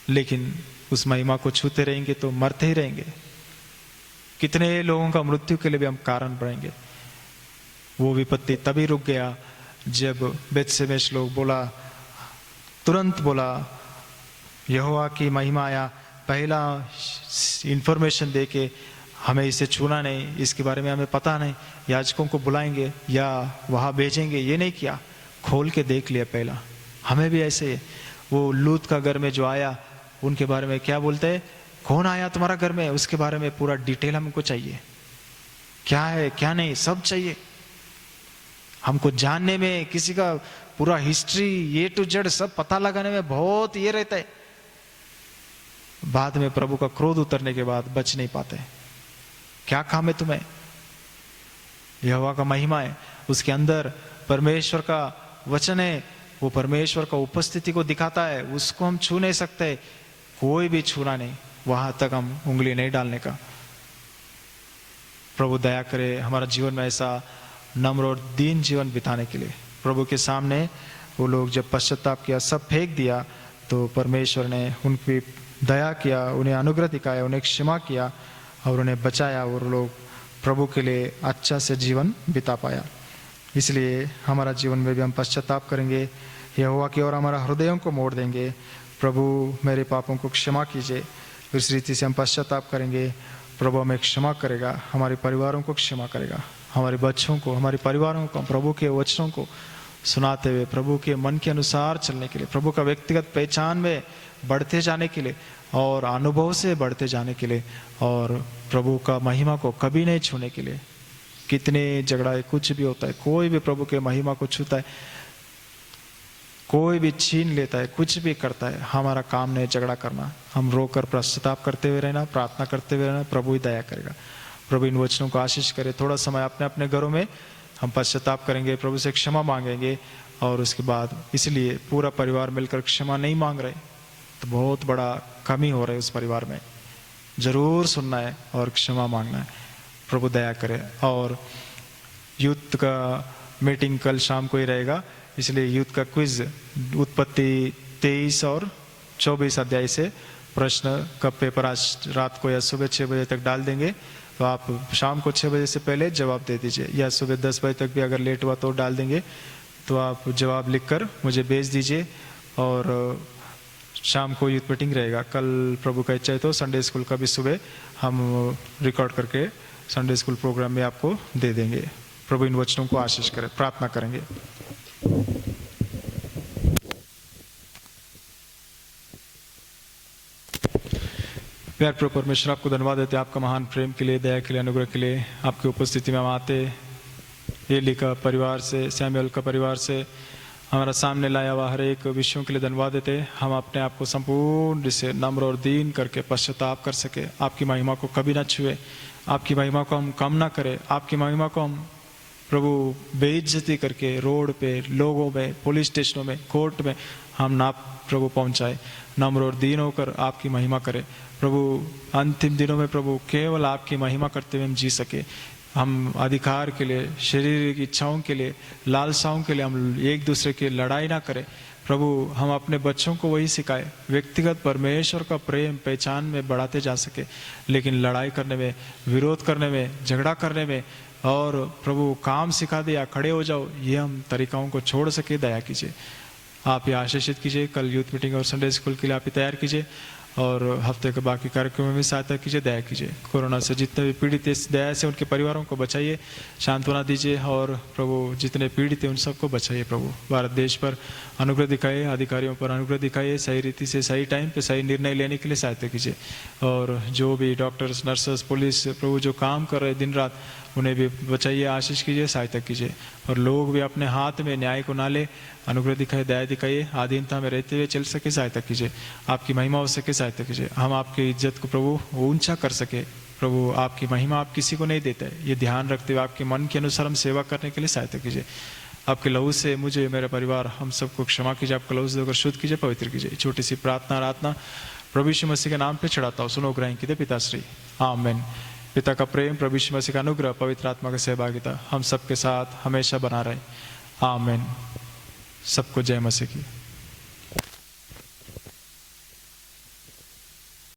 लेकिन उस महिमा को छूते रहेंगे तो मरते ही रहेंगे। कितने लोगों का मृत्यु के लिए भी हम कारण बनेंगे। वो विपत्ति तभी रुक गया जब बेतशेमेश लोग बोला, तुरंत बोला यहोवा की महिमा आया, पहला इंफॉर्मेशन दे के हमें इसे छूना नहीं, इसके बारे में हमें पता नहीं, याजकों को बुलाएंगे या वहां भेजेंगे, ये नहीं किया, खोल के देख लिया पहला। हमें भी ऐसे, वो लूत का घर में जो आया उनके बारे में क्या बोलते हैं, कौन आया तुम्हारा घर में, उसके बारे में पूरा डिटेल हमको चाहिए, क्या है क्या नहीं सब चाहिए हमको जानने में। किसी का पूरा हिस्ट्री ए टू जेड सब पता लगाने में बहुत ये रहता है। बाद में प्रभु का क्रोध उतरने के बाद बच नहीं पाते। क्या काम है तुम्हें? यहोवा का महिमा है, उसके अंदर परमेश्वर का वचन है, वो परमेश्वर का उपस्थिति को दिखाता है, उसको हम छू नहीं सकते, कोई भी छूना नहीं, वहां तक हम उंगली नहीं डालने का। प्रभु दया करे हमारा जीवन में ऐसा नम्र और दीन जीवन बिताने के लिए। प्रभु के सामने वो लोग जब पश्चाताप किया, सब फेंक दिया, तो परमेश्वर ने उनकी दया किया, उन्हें अनुग्रह दिखाया, उन्हें क्षमा किया और उन्हें बचाया, और लोग प्रभु के लिए अच्छा से जीवन बिता पाया। इसलिए हमारा जीवन में भी हम पश्चाताप करेंगे, यहोवा की ओर हमारा हृदयों को मोड़ देंगे, प्रभु मेरे पापों को क्षमा कीजिए। इस रीति से हम पश्चाताप करेंगे, प्रभु हमें क्षमा करेगा, हमारे परिवारों को क्षमा करेगा, हमारे बच्चों को, हमारे परिवारों को, प्रभु के वचनों को सुनाते हुए प्रभु के मन के अनुसार चलने के लिए, प्रभु का व्यक्तिगत पहचान में बढ़ते जाने के लिए और अनुभव से बढ़ते जाने के लिए, और प्रभु का महिमा को कभी नहीं छूने के लिए। कितने झगड़ा है, कुछ भी होता है, कोई भी प्रभु के महिमा को छूता है, कोई भी छीन लेता है, कुछ भी करता है, हमारा काम नहीं झगड़ा करना, हम रोकर पश्चाताप करते हुए रहना, प्रार्थना करते हुए रहना, प्रभु ही दया करेगा। प्रभु इन वचनों को आशीष करे। थोड़ा समय अपने अपने घरों में हम पश्चाताप करेंगे, प्रभु से क्षमा मांगेंगे, और उसके बाद इसलिए पूरा परिवार मिलकर क्षमा नहीं मांग रहे तो बहुत बड़ा कमी हो रहा है उस परिवार में। जरूर सुनना है और क्षमा मांगना है, प्रभु दया करे। और यूथ का मीटिंग कल शाम को ही रहेगा, इसलिए यूथ का क्विज उत्पत्ति 23 और 24 अध्याय से प्रश्न का पेपर आज रात को या सुबह 6 बजे तक डाल देंगे, तो आप शाम को 6 बजे से पहले जवाब दे दीजिए, या सुबह 10 बजे तक भी अगर लेट हुआ तो डाल देंगे। तो आप जवाब लिखकर मुझे भेज दीजिए। और शाम को यूथ मीटिंग रहेगा। कल प्रभु का इच्छा है तो संडे स्कूल का भी सुबह हम रिकॉर्ड करके संडे स्कूल प्रोग्राम में आपको दे देंगे। प्रभु इन वचनों को आशीष करे। प्रार्थना करेंगे। प्यार प्रभु परमेश्वर, आपको धन्यवाद देते हैं आपका महान प्रेम के लिए, दया के लिए, अनुग्रह के लिए। आपकी उपस्थिति में हम आते एली का परिवार से, सैमुअल का परिवार से हमारा सामने लाया हुआ हर एक विषयों के लिए धन्यवाद देते। हम अपने आप को संपूर्ण से नम्र और दीन करके पश्चाताप कर सके, आपकी महिमा को कभी ना छुए, आपकी महिमा को हम कम ना करें, आपकी महिमा को हम प्रभु बेइज्जती करके रोड पे, लोगों में, पुलिस स्टेशनों में, कोर्ट में हम ना प्रभु पहुंचाए। नम्र और दीन होकर आपकी महिमा करें प्रभु। अंतिम दिनों में प्रभु केवल आपकी महिमा करते हुए हम जी सके। हम अधिकार के लिए, शरीर की इच्छाओं के लिए, लालसाओं के लिए हम एक दूसरे की लड़ाई ना करें प्रभु। हम अपने बच्चों को वही सिखाए, व्यक्तिगत परमेश्वर का प्रेम पहचान में बढ़ाते जा सके, लेकिन लड़ाई करने में, विरोध करने में, झगड़ा करने में और प्रभु काम सिखा दिया खड़े हो जाओ, ये हम तरीकाओं को छोड़ सके। दया कीजिए, आप ये आशीषित कीजिए। कल यूथ मीटिंग और संडे स्कूल के लिए आप ही तैयार कीजिए और हफ्ते के बाकी कार्यक्रमों में सहायता कीजिए। दया कीजिए। कोरोना से जितने भी पीड़ित इस दया से उनके परिवारों को बचाइए, सांत्वना दीजिए और प्रभु जितने पीड़ित हैं उन सबको बचाइए प्रभु। भारत देश पर अनुग्रह दिखाइए, अधिकारियों पर अनुग्रह दिखाइए, सही रीति से सही टाइम पे सही निर्णय लेने के लिए सहायता कीजिए। और जो भी डॉक्टर्स, नर्सेस, पुलिस प्रभु जो काम कर रहे दिन रात, उन्हें भी बचाइए, आशीष कीजिए, सहायता कीजिए। और लोग भी अपने हाथ में न्याय को ना ले, अनुग्रह दिखाए, दया दिखाइए, आधीनता में रहते हुए चल सके, सहायता कीजिए। आपकी महिमा हो सके, सहायता कीजिए। हम आपकी इज्जत को प्रभु ऊंचा कर सके प्रभु। आपकी महिमा आप किसी को नहीं देते, ये ध्यान रखते हुए आपके मन के अनुसार हम सेवा करने के लिए सहायता कीजिए। आपके लहू से मुझे, मेरा परिवार, हम सबको क्षमा कीजिए। आपका लहू से होकर शुद्ध कीजिए, पवित्र कीजिए। छोटी सी प्रार्थना प्रभु यीशु मसीह के नाम पे चढ़ाता हूँ, सुनो ग्रहण कीजिए पिताश्री। आमीन। पिता का प्रेम, प्रभु यीशु मसीह का अनुग्रह, पवित्र आत्मा की सहभागिता हम सबके साथ हमेशा बना रहे। आमीन। सबको जय मसीह की।